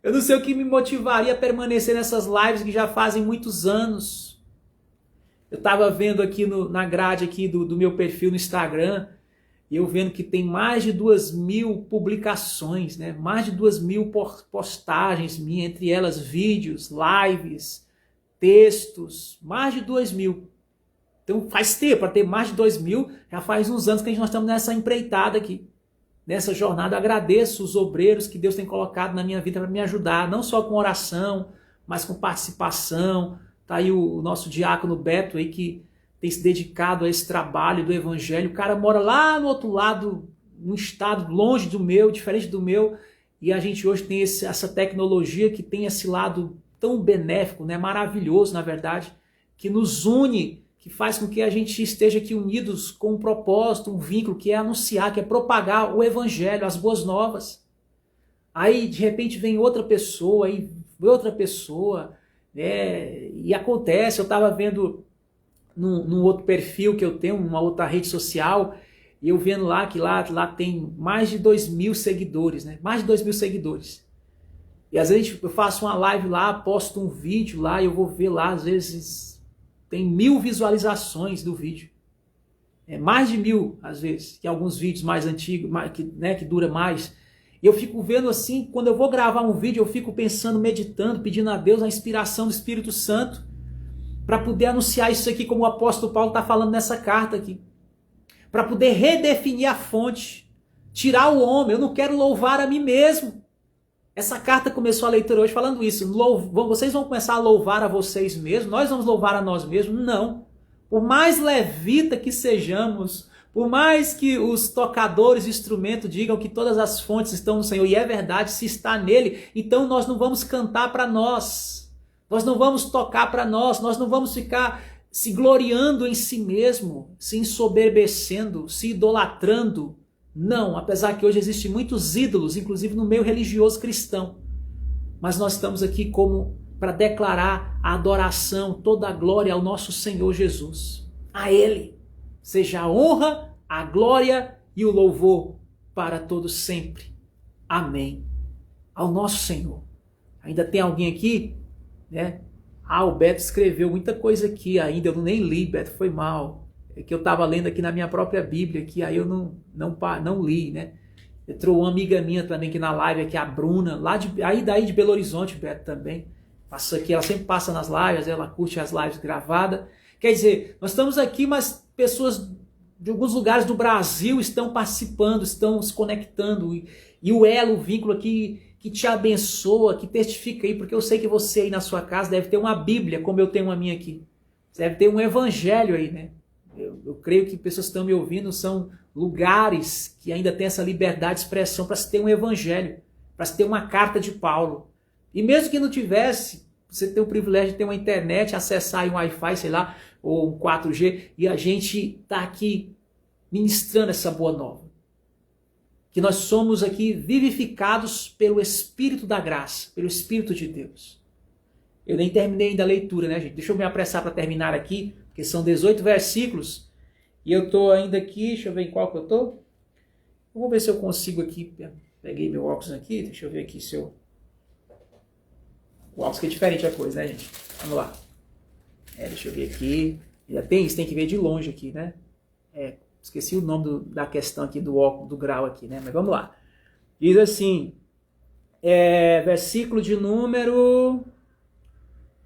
Eu não sei o que me motivaria a permanecer nessas lives que já fazem muitos anos. Eu estava vendo aqui na grade aqui do meu perfil no Instagram, e eu vendo que tem mais de 2.000 publicações, né? Mais de 2.000 postagens minhas, entre elas vídeos, lives, textos, mais de 2.000. Então faz tempo, para ter mais de 2.000, já faz uns anos que nós estamos nessa empreitada aqui, nessa jornada. Eu agradeço os obreiros que Deus tem colocado na minha vida para me ajudar, não só com oração, mas com participação. Está aí o nosso diácono Beto aí, que tem se dedicado a esse trabalho do Evangelho. O cara mora lá no outro lado, num estado longe do meu, diferente do meu, e a gente hoje tem essa tecnologia que tem esse lado tão benéfico, né? Maravilhoso, na verdade, que nos une, que faz com que a gente esteja aqui unidos com um propósito, um vínculo, que é anunciar, que é propagar o Evangelho, as boas novas. Aí, de repente, vem outra pessoa, né? E acontece, eu estava vendo num outro perfil que eu tenho, uma outra rede social, e eu vendo lá que lá tem mais de 2.000 seguidores, né? Mais de 2.000 seguidores. E às vezes eu faço uma live lá, posto um vídeo lá, e eu vou ver lá, às vezes tem 1.000 visualizações do vídeo. mais de 1000 às vezes, que alguns vídeos mais antigos, que dura mais. E eu fico vendo assim, quando eu vou gravar um vídeo, eu fico pensando, meditando, pedindo a Deus a inspiração do Espírito Santo para poder anunciar isso aqui como o apóstolo Paulo está falando nessa carta aqui. Para poder redefinir a fonte, tirar o homem. Eu não quero louvar a mim mesmo. Essa carta começou a leitura hoje falando isso. Vocês vão começar a louvar a vocês mesmos? Nós vamos louvar a nós mesmos? Não. Por mais levita que sejamos, por mais que os tocadores de instrumento digam que todas as fontes estão no Senhor, e é verdade, se está nele, então nós não vamos cantar para nós. Nós não vamos tocar para nós não vamos ficar se gloriando em si mesmo, se ensoberbecendo, se idolatrando. Não, apesar que hoje existem muitos ídolos, inclusive no meio religioso cristão. Mas nós estamos aqui como para declarar a adoração, toda a glória ao nosso Senhor Jesus. A Ele seja a honra, a glória e o louvor para todos sempre. Amém. Ao nosso Senhor. Ainda tem alguém aqui, né? O Beto escreveu muita coisa aqui ainda, eu nem li, Beto, foi mal. É que eu estava lendo aqui na minha própria Bíblia, que aí eu não li, né? Entrou uma amiga minha também aqui na live, aqui a Bruna, daí de Belo Horizonte, Beto também. Passou aqui, ela sempre passa nas lives, ela curte as lives gravadas. Quer dizer, nós estamos aqui, mas pessoas de alguns lugares do Brasil estão participando, estão se conectando. E o elo, o vínculo aqui que te abençoa, que testifica aí, porque eu sei que você aí na sua casa deve ter uma Bíblia, como eu tenho uma minha aqui. Deve ter um evangelho aí, né? Eu creio que pessoas que estão me ouvindo são lugares que ainda tem essa liberdade de expressão para se ter um evangelho, para se ter uma carta de Paulo. E mesmo que não tivesse, você tem o privilégio de ter uma internet, acessar aí um Wi-Fi, sei lá, ou um 4G, e a gente está aqui ministrando essa boa nova. Que nós somos aqui vivificados pelo Espírito da graça, pelo Espírito de Deus. Eu nem terminei ainda a leitura, né, gente? Deixa eu me apressar para terminar aqui, porque são 18 versículos, e eu estou ainda aqui, deixa eu ver em qual que eu estou. Vou ver se eu consigo aqui, peguei meu óculos aqui, deixa eu ver aqui se eu... O óculos que é diferente a coisa, né, gente? Vamos lá. Deixa eu ver aqui. Já tem isso, tem que ver de longe aqui, né? Esqueci o nome da questão aqui do óculos, do grau aqui, né? Mas vamos lá. Diz assim, versículo de número...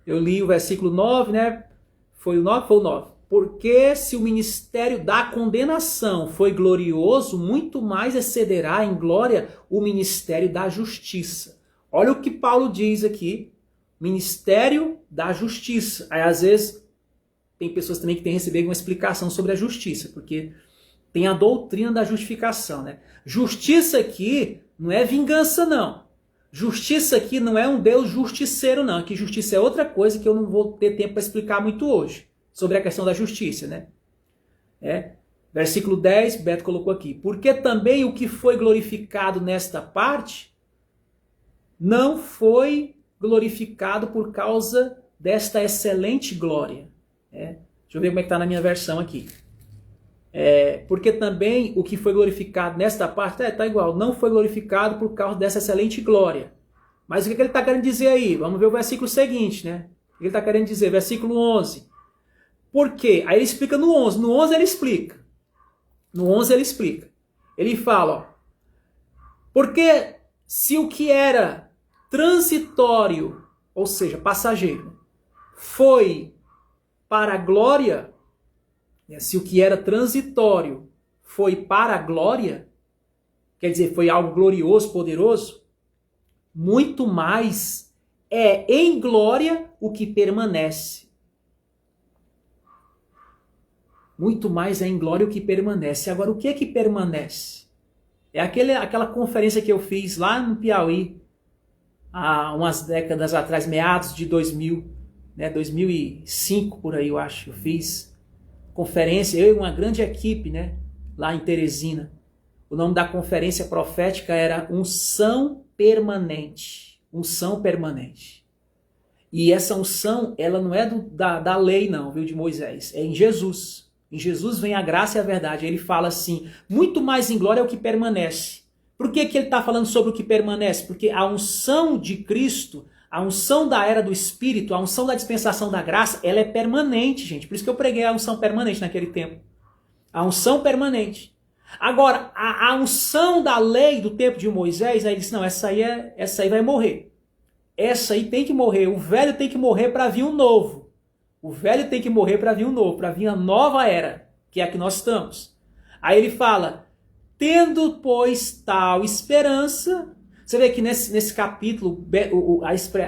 Eu li o versículo 9, né? Foi o 9? Foi o 9. Porque se o ministério da condenação foi glorioso, muito mais excederá em glória o ministério da justiça. Olha o que Paulo diz aqui. Ministério da justiça. Aí às vezes tem pessoas também que têm recebido uma explicação sobre a justiça, porque tem a doutrina da justificação, né? Justiça aqui não é vingança, não. Justiça aqui não é um Deus justiceiro, não. Aqui justiça é outra coisa que eu não vou ter tempo para explicar muito hoje, sobre a questão da justiça, né? Versículo 10, Beto colocou aqui. Porque também o que foi glorificado nesta parte não foi glorificado por causa desta excelente glória. Deixa eu ver como é que está na minha versão aqui. Porque também o que foi glorificado nesta parte, está igual, não foi glorificado por causa dessa excelente glória. Mas o que ele está querendo dizer aí? Vamos ver o versículo seguinte, né? O que ele está querendo dizer? Versículo 11. Por quê? Aí ele explica no 11. No 11 ele explica. No 11 ele explica. Ele fala, porque se o que era transitório, ou seja, passageiro, foi para a glória, se o que era transitório foi para a glória, quer dizer, foi algo glorioso, poderoso, muito mais é em glória o que permanece. Muito mais é em glória o que permanece. Agora, o que é que permanece? É aquela conferência que eu fiz lá no Piauí, há umas décadas atrás, meados de 2000, né, 2005 por aí eu acho, eu fiz conferência, eu e uma grande equipe, né, lá em Teresina. O nome da conferência profética era Unção Permanente. Unção Permanente. E essa unção, ela não é da lei não, viu, de Moisés, é em Jesus. Em Jesus vem a graça e a verdade. Ele fala assim, muito mais em glória é o que permanece. Por que ele está falando sobre o que permanece? Porque a unção de Cristo, a unção da era do Espírito, a unção da dispensação da graça, ela é permanente, gente. Por isso que eu preguei a unção permanente naquele tempo. A unção permanente. Agora, a unção da lei do tempo de Moisés, aí ele disse, não, essa aí vai morrer. Essa aí tem que morrer. O velho tem que morrer para vir um novo. O velho tem que morrer para vir um novo, para vir a nova era, que é a que nós estamos. Aí ele fala, tendo, pois, tal esperança. Você vê que nesse capítulo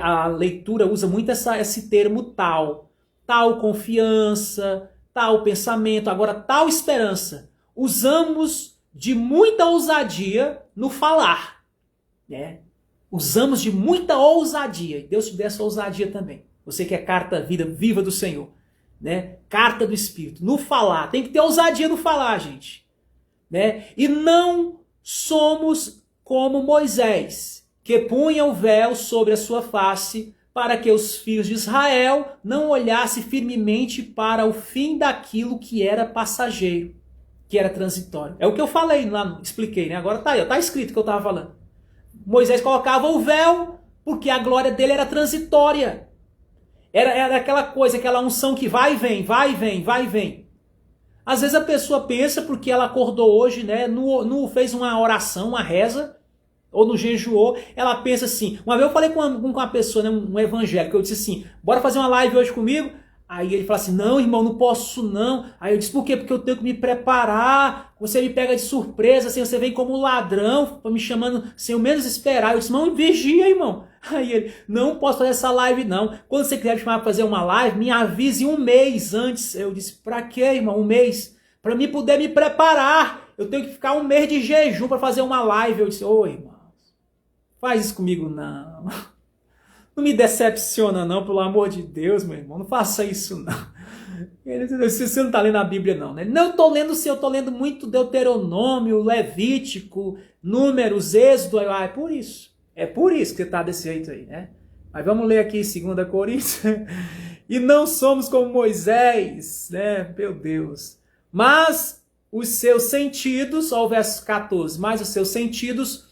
a leitura usa muito esse termo tal. Tal confiança, tal pensamento, agora tal esperança. Usamos de muita ousadia no falar, né? Usamos de muita ousadia. E Deus te dê essa ousadia também. Você que é carta vida viva do Senhor, né? Carta do Espírito. No falar. Tem que ter ousadia no falar, gente. Né? E não somos como Moisés, que punha o véu sobre a sua face para que os filhos de Israel não olhassem firmemente para o fim daquilo que era passageiro, que era transitório. É o que eu falei lá, expliquei, né? Agora tá aí, tá escrito o que eu estava falando. Moisés colocava o véu porque a glória dele era transitória. Era aquela coisa, aquela unção que vai e vem, vai e vem, vai e vem. Às vezes a pessoa pensa porque ela acordou hoje, né? Não fez uma oração, uma reza, ou não jejuou, ela pensa assim. Uma vez eu falei com uma pessoa, né, um evangélico, eu disse assim, bora fazer uma live hoje comigo? Aí ele fala assim, não, irmão, não posso não. Aí eu disse, por quê? Porque eu tenho que me preparar, você me pega de surpresa, assim, você vem como ladrão, me chamando sem eu menos esperar. Eu disse, irmão, vigia, irmão. Aí ele, não posso fazer essa live não. Quando você quiser me chamar para fazer uma live, me avise um mês antes. Eu disse, pra quê, irmão, um mês? Para mim poder me preparar. Eu tenho que ficar um mês de jejum para fazer uma live. Eu disse, ô, irmão, faz isso comigo não. Não me decepciona não, pelo amor de Deus, meu irmão. Não faça isso não. Você não está lendo a Bíblia não, né? Não, eu estou lendo muito Deuteronômio, Levítico, Números, Êxodo. É por isso. É por isso que você está desse jeito aí, né? Mas vamos ler aqui 2 Coríntios. E não somos como Moisés, né? Meu Deus. Mas os seus sentidos, ó o verso 14, mas os seus sentidos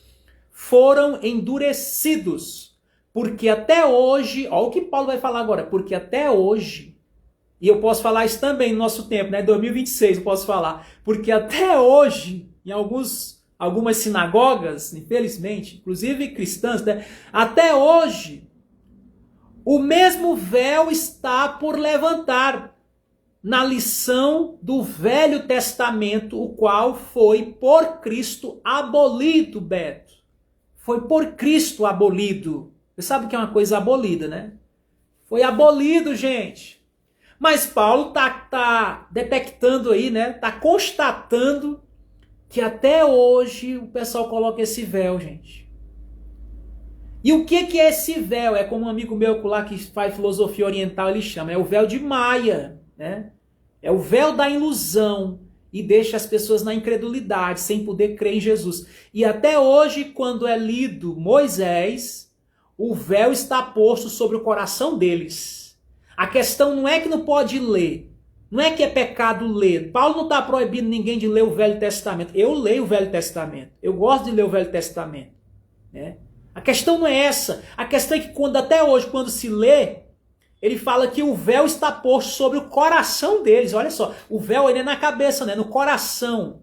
foram endurecidos. Porque até hoje, olha o que Paulo vai falar agora, porque até hoje, e eu posso falar isso também no nosso tempo, né? 2026 eu posso falar, porque até hoje, em algumas sinagogas, infelizmente, inclusive cristãs, né? Até hoje, o mesmo véu está por levantar na lição do Velho Testamento, o qual foi por Cristo abolido, Beto. Foi por Cristo abolido. Você sabe o que é uma coisa abolida, né? Foi abolido, gente. Mas Paulo tá detectando aí, né? Tá constatando que até hoje o pessoal coloca esse véu, gente. E o que é esse véu? É como um amigo meu lá que faz filosofia oriental, ele chama. É o véu de Maia, né? É o véu da ilusão. E deixa as pessoas na incredulidade, sem poder crer em Jesus. E até hoje, quando é lido Moisés, o véu está posto sobre o coração deles. A questão não é que não pode ler. Não é que é pecado ler. Paulo não está proibindo ninguém de ler o Velho Testamento. Eu leio o Velho Testamento. Eu gosto de ler o Velho Testamento. Né? A questão não é essa. A questão é que até hoje, quando se lê, ele fala que o véu está posto sobre o coração deles. Olha só, o véu ele é na cabeça, né? No coração.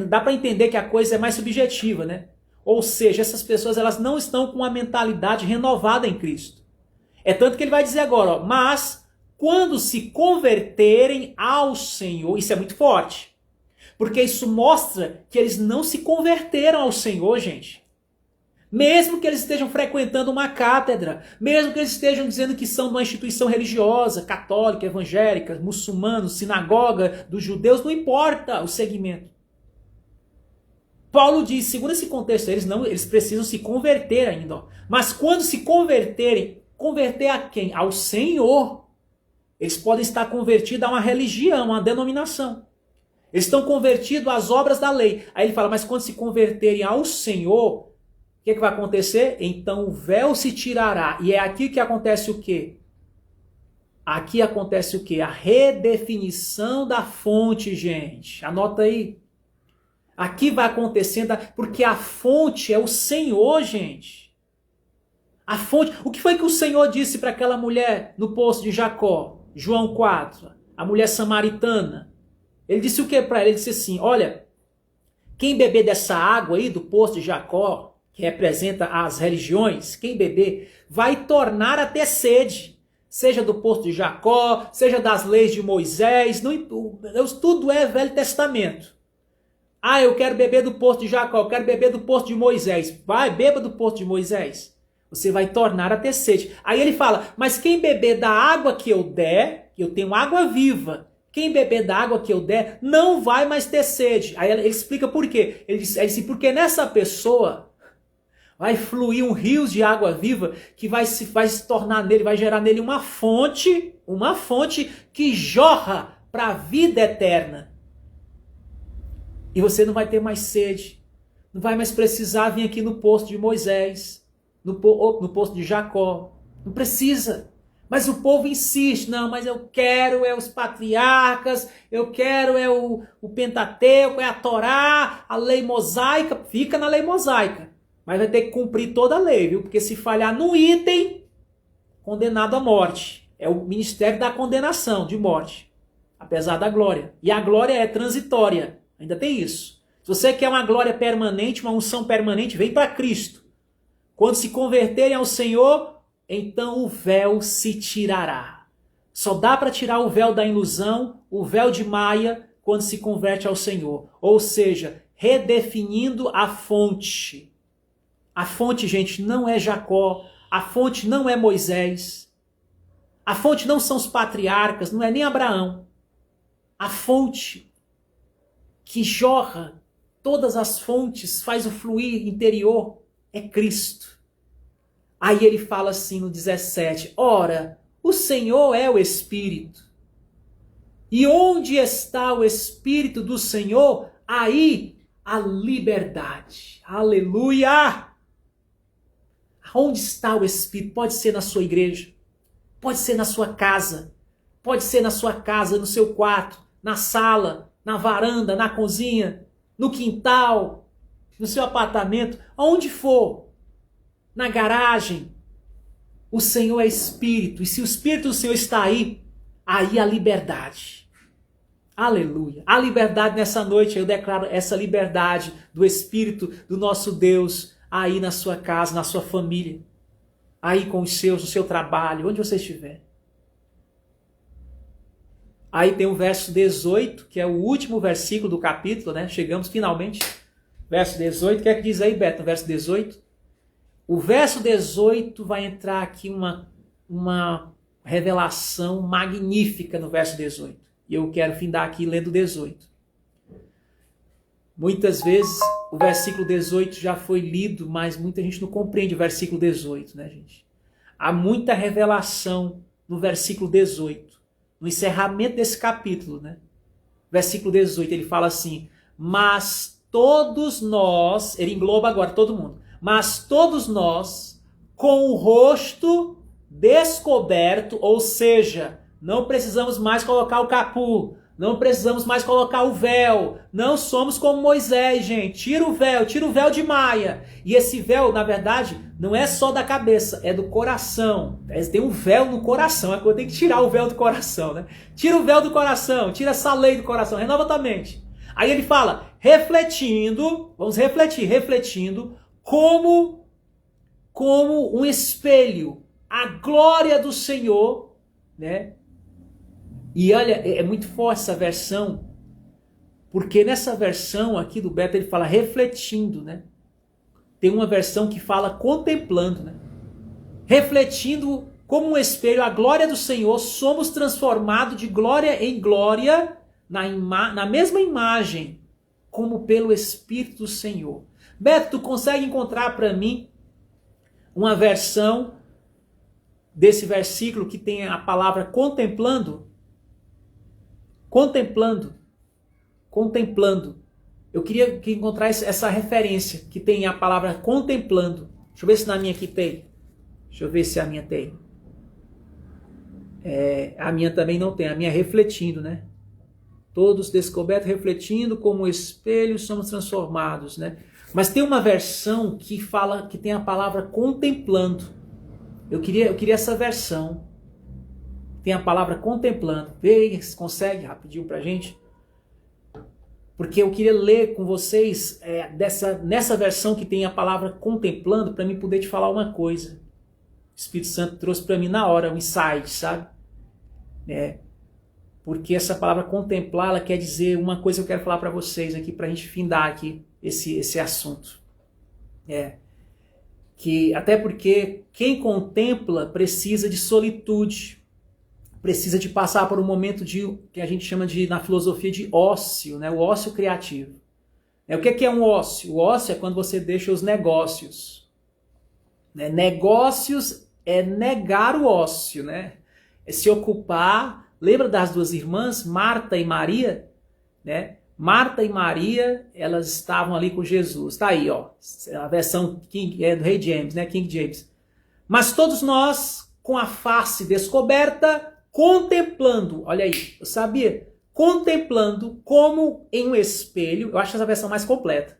Dá para entender que a coisa é mais subjetiva, né? Ou seja, essas pessoas elas não estão com uma mentalidade renovada em Cristo. É tanto que ele vai dizer agora, ó, mas quando se converterem ao Senhor, isso é muito forte, porque isso mostra que eles não se converteram ao Senhor, gente. Mesmo que eles estejam frequentando uma cátedra, mesmo que eles estejam dizendo que são de uma instituição religiosa, católica, evangélica, muçulmano, sinagoga, dos judeus, não importa o segmento. Paulo diz, segundo esse contexto, eles precisam se converter ainda. Ó. Mas quando se converterem, converter a quem? Ao Senhor. Eles podem estar convertidos a uma religião, a uma denominação. Eles estão convertidos às obras da lei. Aí ele fala, mas quando se converterem ao Senhor, o que vai acontecer? Então o véu se tirará. E é aqui que acontece o quê? Aqui acontece o quê? A redefinição da fonte, gente. Anota aí. Aqui vai acontecendo, porque a fonte é o Senhor, gente. A fonte. O que foi que o Senhor disse para aquela mulher no poço de Jacó? João 4. A mulher samaritana. Ele disse o que para ele? Ele disse assim, olha, quem beber dessa água aí do poço de Jacó, que representa as religiões, quem beber vai tornar a ter sede, seja do poço de Jacó, seja das leis de Moisés, tudo é Velho Testamento. Ah, eu quero beber do poço de Jacó, eu quero beber do poço de Moisés. Vai, beba do poço de Moisés. Você vai tornar a ter sede. Aí ele fala, mas quem beber da água que eu der, eu tenho água viva, quem beber da água que eu der, não vai mais ter sede. Aí ele explica por quê. Ele disse, porque nessa pessoa vai fluir um rio de água viva que vai se tornar nele, vai gerar nele uma fonte que jorra para a vida eterna. E você não vai ter mais sede, não vai mais precisar vir aqui no poço de Moisés, no poço de Jacó. Não precisa. Mas o povo insiste, não, mas eu quero os patriarcas, eu quero o Pentateuco, a Torá, a lei mosaica, fica na lei mosaica. Mas vai ter que cumprir toda a lei, viu? Porque se falhar num item, condenado à morte. É o ministério da condenação, de morte. Apesar da glória. E a glória é transitória. Ainda tem isso. Se você quer uma glória permanente, uma unção permanente, vem para Cristo. Quando se converterem ao Senhor, então o véu se tirará. Só dá para tirar o véu da ilusão, o véu de Maia, quando se converte ao Senhor. Ou seja, redefinindo a fonte. A fonte, gente, não é Jacó. A fonte não é Moisés. A fonte não são os patriarcas, não é nem Abraão. A fonte que jorra todas as fontes, faz o fluir interior, é Cristo. Aí ele fala assim no 17, ora, o Senhor é o Espírito. E onde está o Espírito do Senhor, aí a liberdade. Aleluia! Onde está o Espírito? Pode ser na sua igreja, pode ser na sua casa, pode ser na sua casa, no seu quarto, na sala, na varanda, na cozinha, no quintal, no seu apartamento, aonde for, na garagem. O Senhor é Espírito, e se o Espírito do Senhor está aí a liberdade. Aleluia. A liberdade nessa noite, eu declaro essa liberdade do Espírito do nosso Deus aí na sua casa, na sua família, aí com os seus, no seu trabalho, onde você estiver. Aí tem o verso 18, que é o último versículo do capítulo, né? Chegamos finalmente. Verso 18, o que é que diz aí, Beto, no verso 18? O verso 18 vai entrar aqui uma revelação magnífica no verso 18. E eu quero findar aqui lendo o 18. Muitas vezes o versículo 18 já foi lido, mas muita gente não compreende o versículo 18, né, gente? Há muita revelação no versículo 18. No encerramento desse capítulo, né? Versículo 18, ele fala assim, mas todos nós, ele engloba agora todo mundo, mas todos nós, com o rosto descoberto, ou seja, não precisamos mais colocar o capu, não precisamos mais colocar o véu, não somos como Moisés, gente, tira o véu de Maia. E esse véu, na verdade, não é só da cabeça, é do coração. Tem um véu no coração, é que eu tenho que tirar o véu do coração, né? Tira o véu do coração, tira essa lei do coração, renova tua mente. Aí ele fala, refletindo, vamos refletindo como um espelho, a glória do Senhor, né? E olha, é muito forte essa versão, porque nessa versão aqui do Beto ele fala refletindo, né? Tem uma versão que fala contemplando, né? Refletindo como um espelho a glória do Senhor, somos transformados de glória em glória na mesma imagem, como pelo Espírito do Senhor. Beto, tu consegue encontrar para mim uma versão desse versículo que tem a palavra contemplando? Contemplando. Eu queria que encontrasse essa referência que tem a palavra contemplando. Deixa eu ver se na minha aqui tem. Deixa eu ver se a minha tem. A minha também não tem. A minha é refletindo, né? Todos descobertos, refletindo como espelho somos transformados, né? Mas tem uma versão que fala, que tem a palavra contemplando. Eu queria essa versão. Tem a palavra contemplando. Vê aí se consegue rapidinho pra gente. Porque eu queria ler com vocês nessa versão que tem a palavra contemplando, para mim poder te falar uma coisa. O Espírito Santo trouxe para mim na hora um insight, sabe? Porque essa palavra contemplar, ela quer dizer uma coisa que eu quero falar para vocês aqui, para a gente findar aqui esse assunto. Até porque quem contempla precisa de solitude, precisa de passar por um momento que a gente chama na filosofia de ócio, né? O ócio criativo. O que é um ócio? O ócio é quando você deixa os negócios. Negócios é negar o ócio, né? É se ocupar. Lembra das duas irmãs, Marta e Maria? Marta e Maria, elas estavam ali com Jesus. Tá aí, ó, a versão do Rei James, né? King James. Mas todos nós, com a face descoberta, contemplando, olha aí, eu sabia? Contemplando como em um espelho, eu acho essa versão mais completa.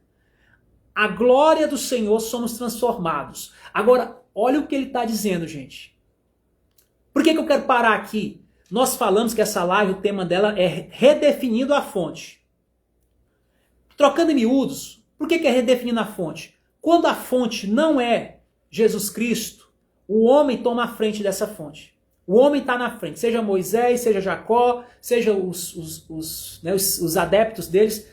A glória do Senhor somos transformados. Agora, olha o que ele está dizendo, gente. Por que eu quero parar aqui? Nós falamos que essa live, o tema dela é redefinindo a fonte. Trocando em miúdos, por que é redefinindo a fonte? Quando a fonte não é Jesus Cristo, o homem toma a frente dessa fonte. O homem está na frente, seja Moisés, seja Jacó, seja os adeptos deles,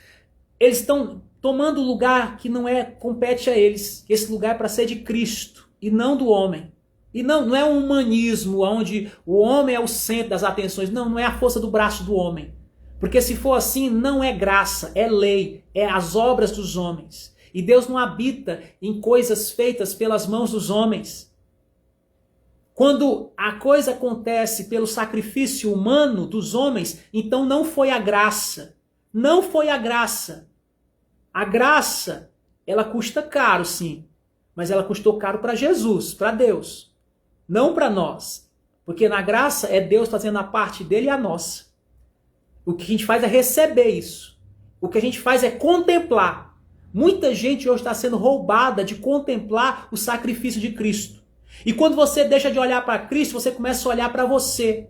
eles estão tomando o lugar que não compete a eles. Esse lugar é para ser de Cristo e não do homem. E não é um humanismo onde o homem é o centro das atenções. Não é a força do braço do homem. Porque se for assim, não é graça, é lei, é as obras dos homens. E Deus não habita em coisas feitas pelas mãos dos homens. Quando a coisa acontece pelo sacrifício humano dos homens, então não foi a graça. Não foi a graça. A graça, ela custa caro, sim. Mas ela custou caro para Jesus, para Deus. Não para nós. Porque na graça é Deus fazendo a parte dele e a nossa. O que a gente faz é receber isso. O que a gente faz é contemplar. Muita gente hoje está sendo roubada de contemplar o sacrifício de Cristo. E quando você deixa de olhar para Cristo, você começa a olhar para você.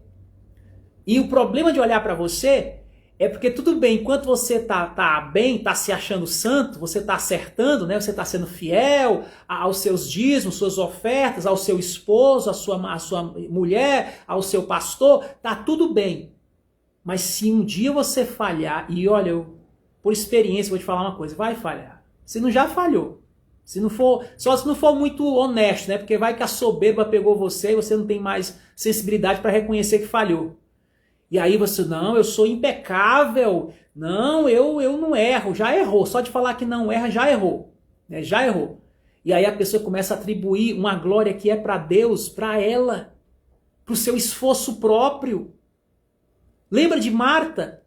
E o problema de olhar para você é porque tudo bem, enquanto você tá bem, tá se achando santo, você tá acertando, né? Você tá sendo fiel aos seus dízimos, suas ofertas, ao seu esposo, à sua mulher, ao seu pastor, tá tudo bem. Mas se um dia você falhar, e olha, por experiência vou te falar uma coisa, vai falhar. Você não já falhou. Só se não for muito honesto, né? Porque vai que a soberba pegou você e você não tem mais sensibilidade para reconhecer que falhou. E aí você, não, eu sou impecável. Não, eu não erro. Já errou. Só de falar que não erra, já errou. Né? Já errou. E aí a pessoa começa a atribuir uma glória que é para Deus, para ela. Para o seu esforço próprio. Lembra de Marta?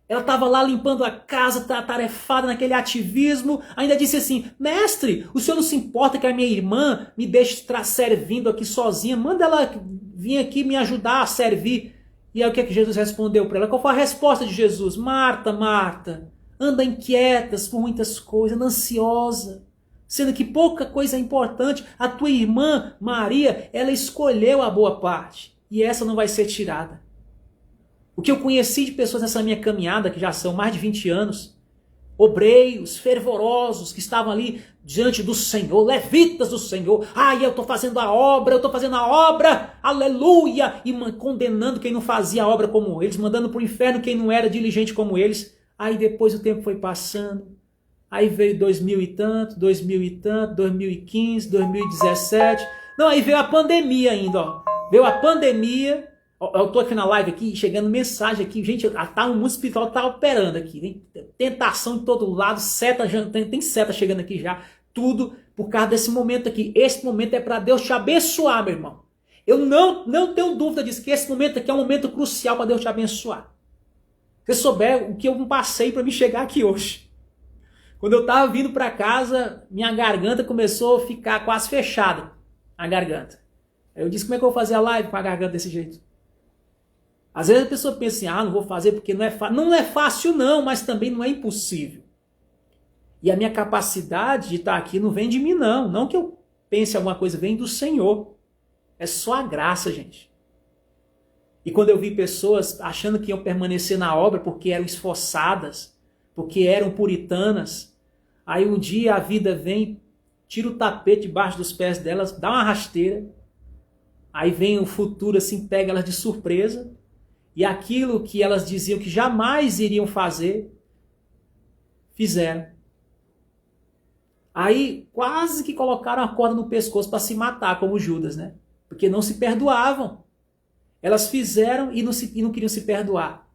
Ela estava lá limpando a casa, atarefada naquele ativismo, ainda disse assim, mestre, o senhor não se importa que a minha irmã me deixe estar servindo aqui sozinha, manda ela vir aqui me ajudar a servir. E aí o que é que Jesus respondeu para ela? Qual foi a resposta de Jesus? Marta, Marta, anda inquietas por muitas coisas, anda ansiosa, sendo que pouca coisa é importante. A tua irmã, Maria, ela escolheu a boa parte, e essa não vai ser tirada. O que eu conheci de pessoas nessa minha caminhada, que já são mais de 20 anos, obreiros, fervorosos, que estavam ali diante do Senhor, levitas do Senhor, eu estou fazendo a obra, aleluia, e condenando quem não fazia a obra como eles, mandando para o inferno quem não era diligente como eles. Aí depois o tempo foi passando, aí veio 2000 e tanto, 2015, 2017, não, aí veio a pandemia ainda, ó. Veio a pandemia. Eu estou aqui na live, aqui, chegando mensagem aqui, gente, o mundo espiritual está operando aqui, tem tentação de todo lado, seta, tem seta chegando aqui já, tudo por causa desse momento aqui. Esse momento é para Deus te abençoar, meu irmão. Eu não tenho dúvida disso, que esse momento aqui é um momento crucial para Deus te abençoar. Se você souber o que eu passei para me chegar aqui hoje. Quando eu estava vindo para casa, minha garganta começou a ficar quase fechada, a garganta. Eu disse, como é que eu vou fazer a live com a garganta desse jeito? Às vezes a pessoa pensa assim, não vou fazer porque não é fácil. Não é fácil não, mas também não é impossível. E a minha capacidade de estar aqui não vem de mim não. Não que eu pense alguma coisa, vem do Senhor. É só a graça, gente. E quando eu vi pessoas achando que iam permanecer na obra porque eram esforçadas, porque eram puritanas. Aí um dia a vida vem, tira o tapete debaixo dos pés delas, dá uma rasteira. Aí vem o futuro assim, pega elas de surpresa. E aquilo que elas diziam que jamais iriam fazer, fizeram. Aí quase que colocaram a corda no pescoço para se matar, como Judas, né? Porque não se perdoavam. Elas fizeram e não queriam se perdoar.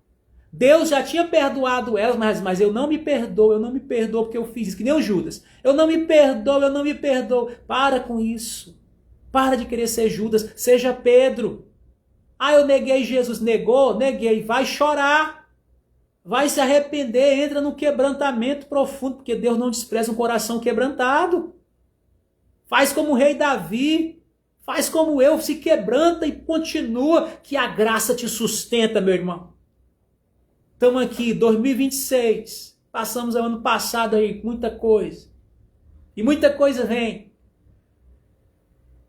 Deus já tinha perdoado elas, mas eu não me perdoo porque eu fiz isso, que nem o Judas. Eu não me perdoo. Para com isso. Para de querer ser Judas, seja Pedro. Ah, eu neguei Jesus. Neguei. Vai chorar. Vai se arrepender, entra no quebrantamento profundo, porque Deus não despreza um coração quebrantado. Faz como o rei Davi. Faz como eu, se quebranta e continua, que a graça te sustenta, meu irmão. Estamos aqui, 2026. Passamos o ano passado aí, muita coisa. E muita coisa vem.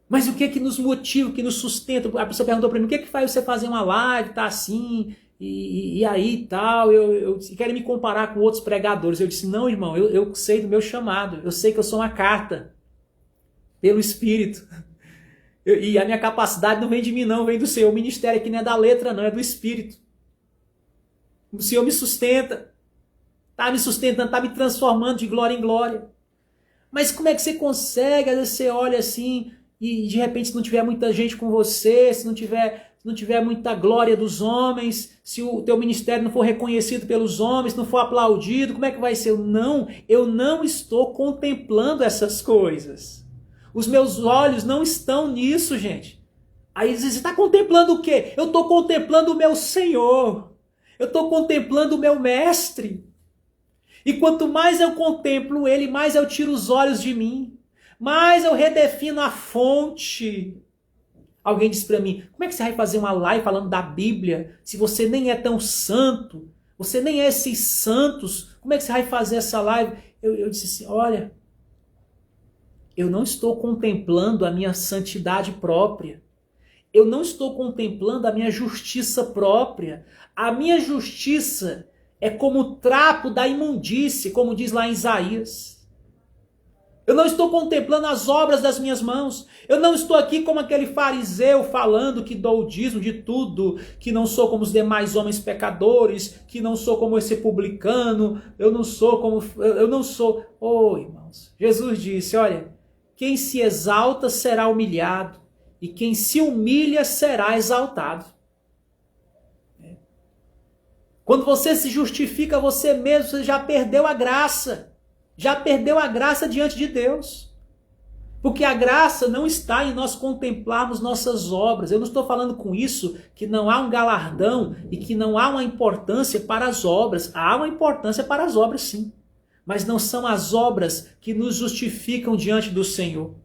Mas o que é que nos motiva, o que nos sustenta? A pessoa perguntou para mim, o que é que faz você fazer uma live, tá assim, e aí tal, eu quero me comparar com outros pregadores. Eu disse, não, irmão, eu sei do meu chamado, eu sei que eu sou uma carta, pelo Espírito. E a minha capacidade não vem de mim não, vem do Senhor. O ministério aqui não é da letra não, é do Espírito. O Senhor me sustenta, está me sustentando, está me transformando de glória em glória. Mas como é que você consegue? Às vezes você olha assim e de repente se não tiver muita gente com você, se não tiver muita glória dos homens, se o teu ministério não for reconhecido pelos homens, não for aplaudido, como é que vai ser? Eu não estou contemplando essas coisas. Os meus olhos não estão nisso, gente. Aí você está contemplando o quê? Eu estou contemplando o meu Senhor. Eu estou contemplando o meu mestre. E quanto mais eu contemplo ele, mais eu tiro os olhos de mim. Mais eu redefino a fonte. Alguém disse para mim, como é que você vai fazer uma live falando da Bíblia, se você nem é tão santo? Você nem é esses santos. Como é que você vai fazer essa live? Eu disse assim, olha, eu não estou contemplando a minha santidade própria. Eu não estou contemplando a minha justiça própria. A minha justiça é como o trapo da imundície, como diz lá em Isaías. Eu não estou contemplando as obras das minhas mãos. Eu não estou aqui como aquele fariseu falando que dou o dízimo de tudo, que não sou como os demais homens pecadores, que não sou como esse publicano, eu não sou. Oh, irmãos, Jesus disse, olha, quem se exalta será humilhado, e quem se humilha será exaltado. Quando você se justifica você mesmo, você já perdeu a graça. Já perdeu a graça diante de Deus. Porque a graça não está em nós contemplarmos nossas obras. Eu não estou falando com isso que não há um galardão e que não há uma importância para as obras. Há uma importância para as obras, sim. Mas não são as obras que nos justificam diante do Senhor.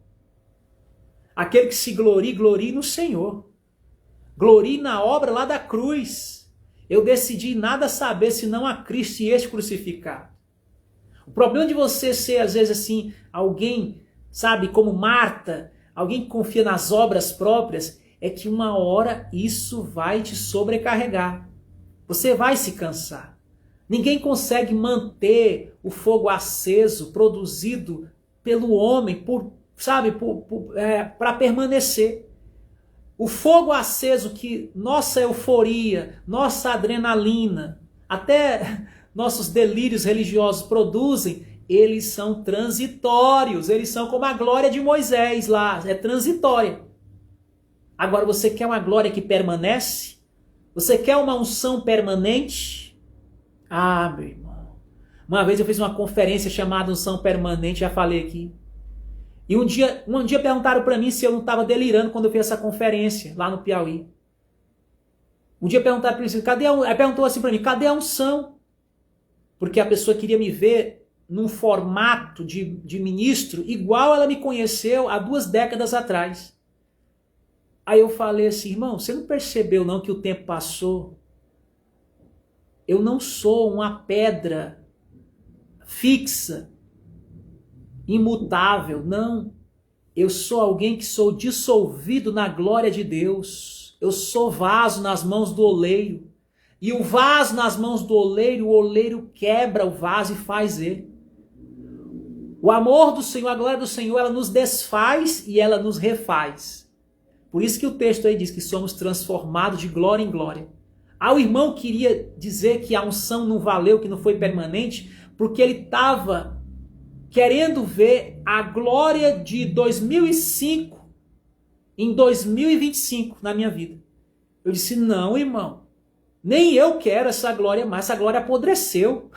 Aquele que se glorie, glorie no Senhor. Glorie na obra lá da cruz. Eu decidi nada saber senão a Cristo e este crucificado. O problema de você ser, às vezes, assim, alguém, sabe, como Marta, alguém que confia nas obras próprias, é que uma hora isso vai te sobrecarregar. Você vai se cansar. Ninguém consegue manter o fogo aceso, produzido pelo homem, para permanecer. O fogo aceso que nossa euforia, nossa adrenalina, até nossos delírios religiosos produzem, eles são transitórios, eles são como a glória de Moisés lá, é transitória. Agora você quer uma glória que permanece? Você quer uma unção permanente? Ah, meu irmão, uma vez eu fiz uma conferência chamada Unção Permanente, já falei aqui. E um dia perguntaram para mim se eu não estava delirando quando eu fiz essa conferência lá no Piauí. Um dia perguntaram para mim, perguntou assim para mim, cadê a unção? Porque a pessoa queria me ver num formato de ministro igual ela me conheceu há 2 décadas atrás. Aí eu falei assim, irmão, você não percebeu não que o tempo passou? Eu não sou uma pedra fixa, imutável, não. Eu sou alguém que sou dissolvido na glória de Deus. Eu sou vaso nas mãos do oleiro. E o vaso nas mãos do oleiro, o oleiro quebra o vaso e faz ele. O amor do Senhor, a glória do Senhor, ela nos desfaz e ela nos refaz. Por isso que o texto aí diz que somos transformados de glória em glória. O irmão queria dizer que a unção não valeu, que não foi permanente, porque ele estava querendo ver a glória de 2005 em 2025 na minha vida. Eu disse, não, irmão, nem eu quero essa glória mais, essa glória apodreceu.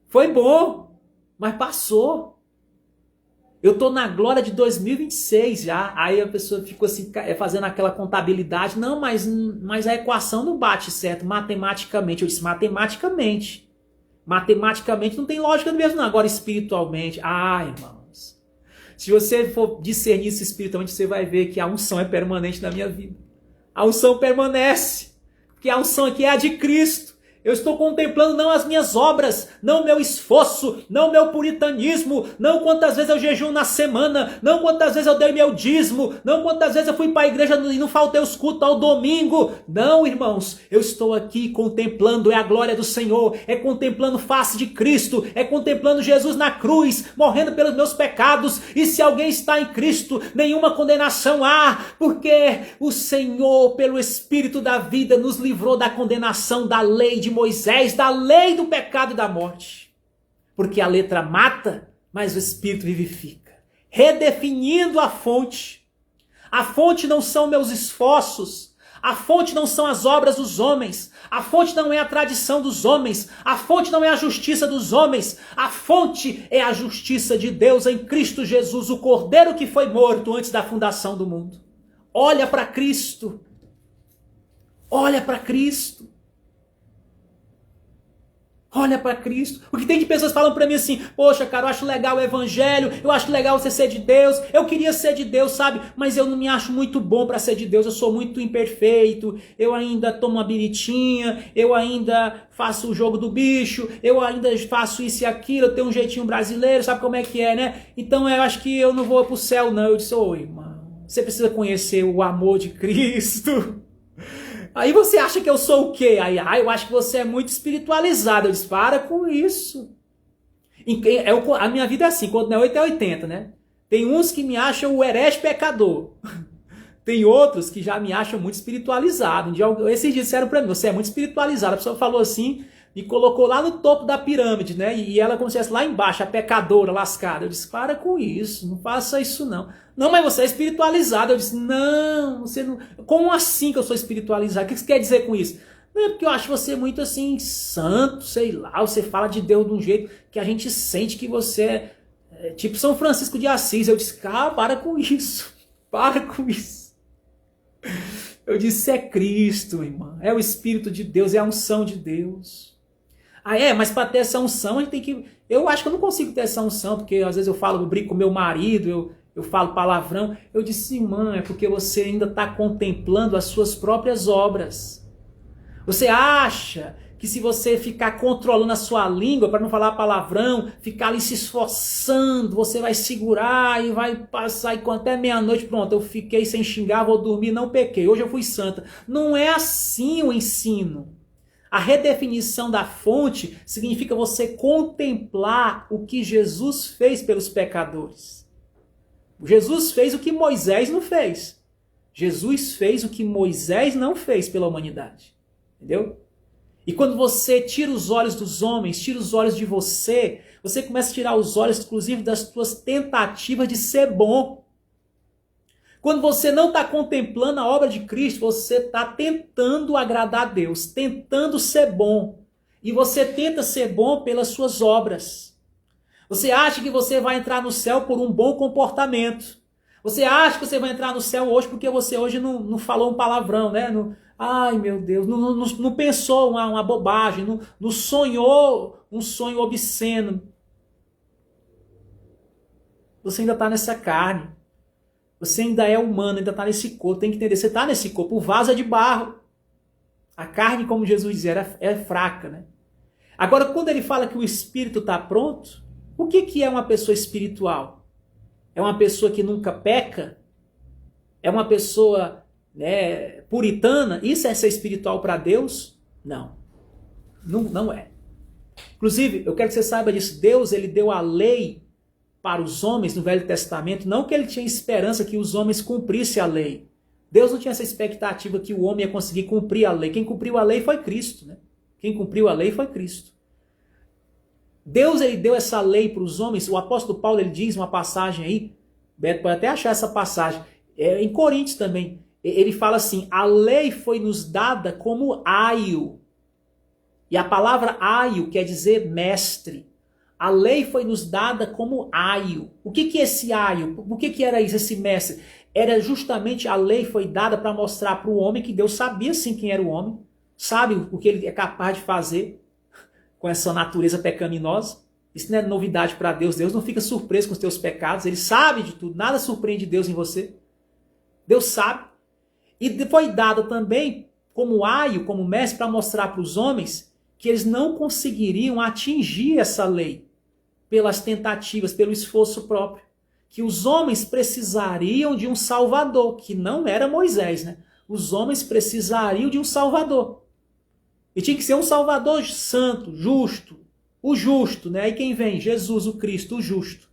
Foi bom, mas passou. Eu estou na glória de 2026 já. Aí a pessoa ficou assim, fazendo aquela contabilidade. Não, mas a equação não bate certo matematicamente. Eu disse, matematicamente. Matematicamente não tem lógica mesmo não. Agora espiritualmente. Irmãos. Se você for discernir isso espiritualmente, você vai ver que a unção é permanente na minha vida. A unção permanece. Porque a unção aqui é a de Cristo. Eu estou contemplando não as minhas obras, não o meu esforço, não o meu puritanismo, não quantas vezes eu jejuo na semana, não quantas vezes eu dei meu dízimo, não quantas vezes eu fui para a igreja e não faltei os cultos ao domingo. Não, irmãos, eu estou aqui contemplando, é a glória do Senhor, é contemplando face de Cristo, é contemplando Jesus na cruz, morrendo pelos meus pecados. E se alguém está em Cristo, nenhuma condenação há, porque o Senhor, pelo Espírito da vida, nos livrou da condenação da lei de Moisés, da lei do pecado e da morte. Porque a letra mata, mas o Espírito vivifica. Redefinindo a fonte. A fonte não são meus esforços. A fonte não são as obras dos homens. A fonte não é a tradição dos homens. A fonte não é a justiça dos homens. A fonte é a justiça de Deus em Cristo Jesus, o Cordeiro que foi morto antes da fundação do mundo. Olha para Cristo. Olha para Cristo. Olha para Cristo. O que tem de pessoas falam para mim assim, poxa, cara, eu acho legal o evangelho, eu acho legal você ser de Deus, eu queria ser de Deus, sabe? Mas eu não me acho muito bom para ser de Deus, eu sou muito imperfeito, eu ainda tomo uma biritinha, eu ainda faço o jogo do bicho, eu ainda faço isso e aquilo, eu tenho um jeitinho brasileiro, sabe como é que é, né? Então eu acho que eu não vou pro céu não. Eu disse, irmão, você precisa conhecer o amor de Cristo. Aí você acha que eu sou o quê? Aí, eu acho que você é muito espiritualizado. Eu disse, para com isso. A minha vida é assim, quando não é 8 é 80, né? Tem uns que me acham o herege pecador. Tem outros que já me acham muito espiritualizado. Esses disseram para mim, você é muito espiritualizado. A pessoa falou assim, me colocou lá no topo da pirâmide, né? E ela como se estivesse lá embaixo, a pecadora lascada. Eu disse, para com isso, não faça isso não. Não, mas você é espiritualizado. Eu disse, não, você não... Como assim que eu sou espiritualizado? O que você quer dizer com isso? Não, é porque eu acho você muito assim, santo, sei lá. Você fala de Deus de um jeito que a gente sente que você é tipo São Francisco de Assis. Eu disse, cara, para com isso. Para com isso. Eu disse, é Cristo, irmã. É o Espírito de Deus, é a unção de Deus. Mas para ter essa unção a gente tem que... Eu acho que eu não consigo ter essa unção, porque às vezes eu brinco com meu marido, eu falo palavrão. Eu disse, irmã, é porque você ainda está contemplando as suas próprias obras. Você acha que se você ficar controlando a sua língua para não falar palavrão, ficar ali se esforçando, você vai segurar e vai passar até meia-noite, pronto, eu fiquei sem xingar, vou dormir, não pequei, hoje eu fui santa. Não é assim o ensino. A redefinição da fonte significa você contemplar o que Jesus fez pelos pecadores. Jesus fez o que Moisés não fez. Jesus fez o que Moisés não fez pela humanidade. Entendeu? E quando você tira os olhos dos homens, tira os olhos de você, você começa a tirar os olhos, inclusive, das suas tentativas de ser bom. Quando você não está contemplando a obra de Cristo, você está tentando agradar a Deus, tentando ser bom. E você tenta ser bom pelas suas obras. Você acha que você vai entrar no céu por um bom comportamento. Você acha que você vai entrar no céu hoje porque você hoje não falou um palavrão, né? Ai, meu Deus, não pensou uma bobagem, não sonhou um sonho obsceno. Você ainda está nessa carne. Você ainda é humano, ainda está nesse corpo. Tem que entender, você está nesse corpo. O vaso é de barro. A carne, como Jesus dizia, é fraca, né? Agora, quando ele fala que o espírito está pronto, o que é uma pessoa espiritual? É uma pessoa que nunca peca? É uma pessoa, né, puritana? Isso é ser espiritual para Deus? Não. Não é. Inclusive, eu quero que você saiba disso. Deus, ele deu a lei para os homens no Velho Testamento, não que ele tinha esperança que os homens cumprissem a lei. Deus não tinha essa expectativa que o homem ia conseguir cumprir a lei. Quem cumpriu a lei foi Cristo, né? Quem cumpriu a lei foi Cristo. Deus, ele deu essa lei para os homens. O apóstolo Paulo, ele diz uma passagem aí, Beto pode até achar essa passagem, em Coríntios também. Ele fala assim, a lei foi nos dada como aio. E a palavra aio quer dizer mestre. A lei foi nos dada como aio. O que é esse aio? O que era isso, esse mestre? Era justamente a lei foi dada para mostrar para o homem que Deus sabia sim quem era o homem, sabe o que ele é capaz de fazer com essa natureza pecaminosa. Isso não é novidade para Deus. Deus não fica surpreso com os teus pecados. Ele sabe de tudo. Nada surpreende Deus em você. Deus sabe. E foi dado também como aio, como mestre, para mostrar para os homens que eles não conseguiriam atingir essa lei pelas tentativas, pelo esforço próprio. Que os homens precisariam de um Salvador, que não era Moisés, né? Os homens precisariam de um Salvador. E tinha que ser um Salvador santo, justo, o justo, né? Aí quem vem? Jesus, o Cristo, o justo.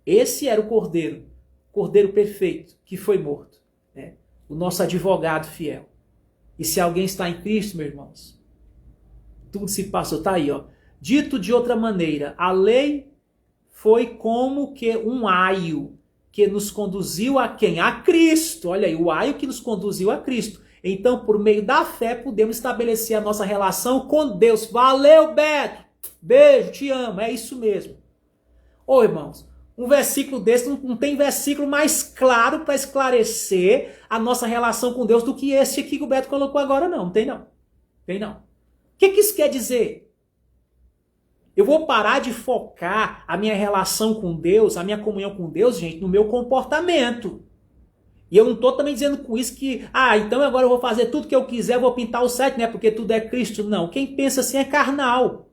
Esse era o Cordeiro perfeito, que foi morto, né? O nosso advogado fiel. E se alguém está em Cristo, meus irmãos, tudo se passou, tá aí, ó. Dito de outra maneira, a lei foi como que um aio que nos conduziu a quem? A Cristo. Olha aí, o aio que nos conduziu a Cristo. Então, por meio da fé, podemos estabelecer a nossa relação com Deus. Valeu, Beto! Beijo, te amo. É isso mesmo. Ô, irmãos, um versículo desse, não tem versículo mais claro para esclarecer a nossa relação com Deus do que esse aqui que o Beto colocou agora, não. Não tem não. Tem não. O que isso quer dizer? Eu vou parar de focar a minha relação com Deus, a minha comunhão com Deus, gente, no meu comportamento. E eu não estou também dizendo com isso que, então agora eu vou fazer tudo que eu quiser, vou pintar o sete, né? Porque tudo é Cristo. Não, quem pensa assim é carnal.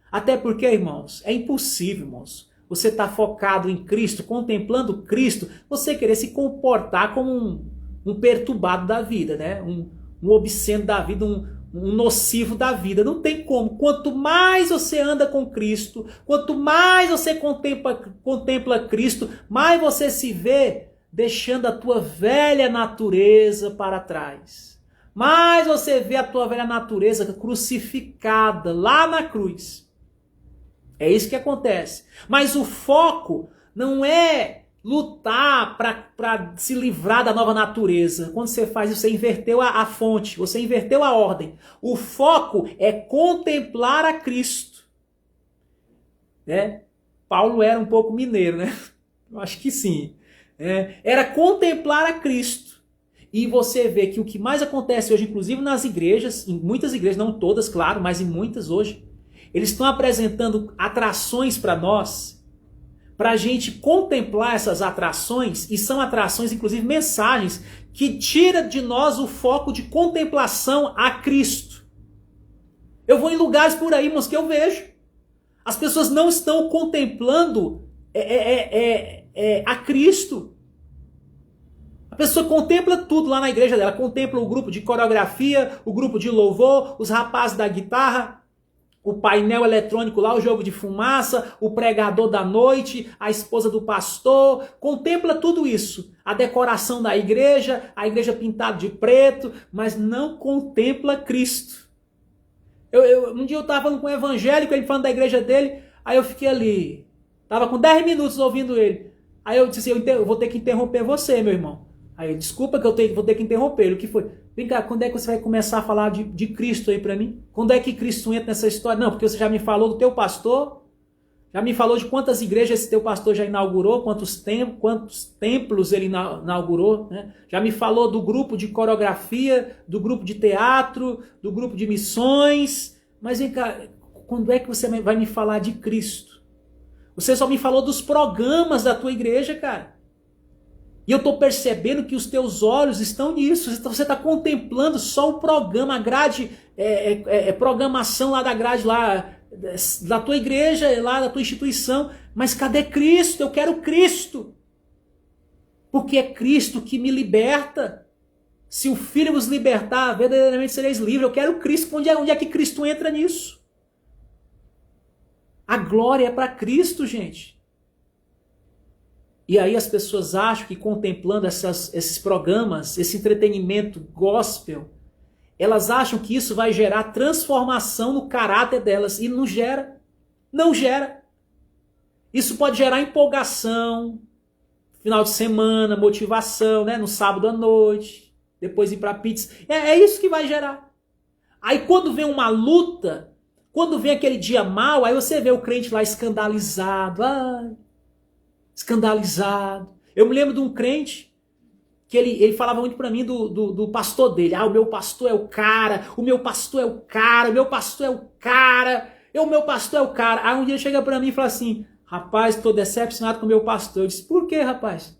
Até porque, irmãos, é impossível, irmãos. Você está focado em Cristo, contemplando Cristo, você querer se comportar como um perturbado da vida, né? Um obsceno da vida, um nocivo da vida. Não tem como. Quanto mais você anda com Cristo, quanto mais você contempla Cristo, mais você se vê deixando a tua velha natureza para trás. Mais você vê a tua velha natureza crucificada lá na cruz. É isso que acontece. Mas o foco não é lutar para se livrar da nova natureza. Quando você faz isso, você inverteu a fonte, você inverteu a ordem. O foco é contemplar a Cristo. Paulo era um pouco mineiro, né? Eu acho que sim. Era contemplar a Cristo. E você vê que o que mais acontece hoje, inclusive nas igrejas, em muitas igrejas, não todas, claro, mas em muitas hoje, eles estão apresentando atrações para nós, para a gente contemplar essas atrações, e são atrações, inclusive mensagens, que tira de nós o foco de contemplação a Cristo. Eu vou em lugares por aí, irmãos, que eu vejo. As pessoas não estão contemplando a Cristo. A pessoa contempla tudo lá na igreja dela, contempla o grupo de coreografia, o grupo de louvor, os rapazes da guitarra, o painel eletrônico lá, o jogo de fumaça, o pregador da noite, a esposa do pastor, contempla tudo isso. A decoração da igreja, a igreja pintada de preto, mas não contempla Cristo. Um dia eu estava falando com um evangélico, ele falando da igreja dele, aí eu fiquei ali, estava com 10 minutos ouvindo ele. Aí eu disse assim, eu vou ter que interromper você, meu irmão. Aí, desculpa que eu vou ter que interromper ele. O que foi? Vem cá, quando é que você vai começar a falar de Cristo aí pra mim? Quando é que Cristo entra nessa história? Não, porque você já me falou do teu pastor, já me falou de quantas igrejas esse teu pastor já inaugurou, quantos templos ele inaugurou, né? Já me falou do grupo de coreografia, do grupo de teatro, do grupo de missões. Mas vem cá, quando é que você vai me falar de Cristo? Você só me falou dos programas da tua igreja, cara. E eu estou percebendo que os teus olhos estão nisso. Você está contemplando só o programa, a grade, programação lá da grade lá, da tua igreja, lá da tua instituição. Mas cadê Cristo? Eu quero Cristo. Porque é Cristo que me liberta. Se o Filho vos libertar, verdadeiramente sereis livres. Eu quero Cristo. Onde é que Cristo entra nisso? A glória é para Cristo, gente. E aí as pessoas acham que contemplando esses programas, esse entretenimento gospel, elas acham que isso vai gerar transformação no caráter delas. E não gera. Não gera. Isso pode gerar empolgação, final de semana, motivação, né? No sábado à noite, depois ir para pizza. É isso que vai gerar. Aí quando vem uma luta, quando vem aquele dia mau, aí você vê o crente lá escandalizado. Escandalizado. Eu me lembro de um crente que ele falava muito para mim do pastor dele. O meu pastor é o cara, o meu pastor é o cara, o meu pastor é o cara, o meu pastor é o cara. Aí um dia ele chega para mim e fala assim: rapaz, estou decepcionado com o meu pastor. Eu disse: por quê, rapaz?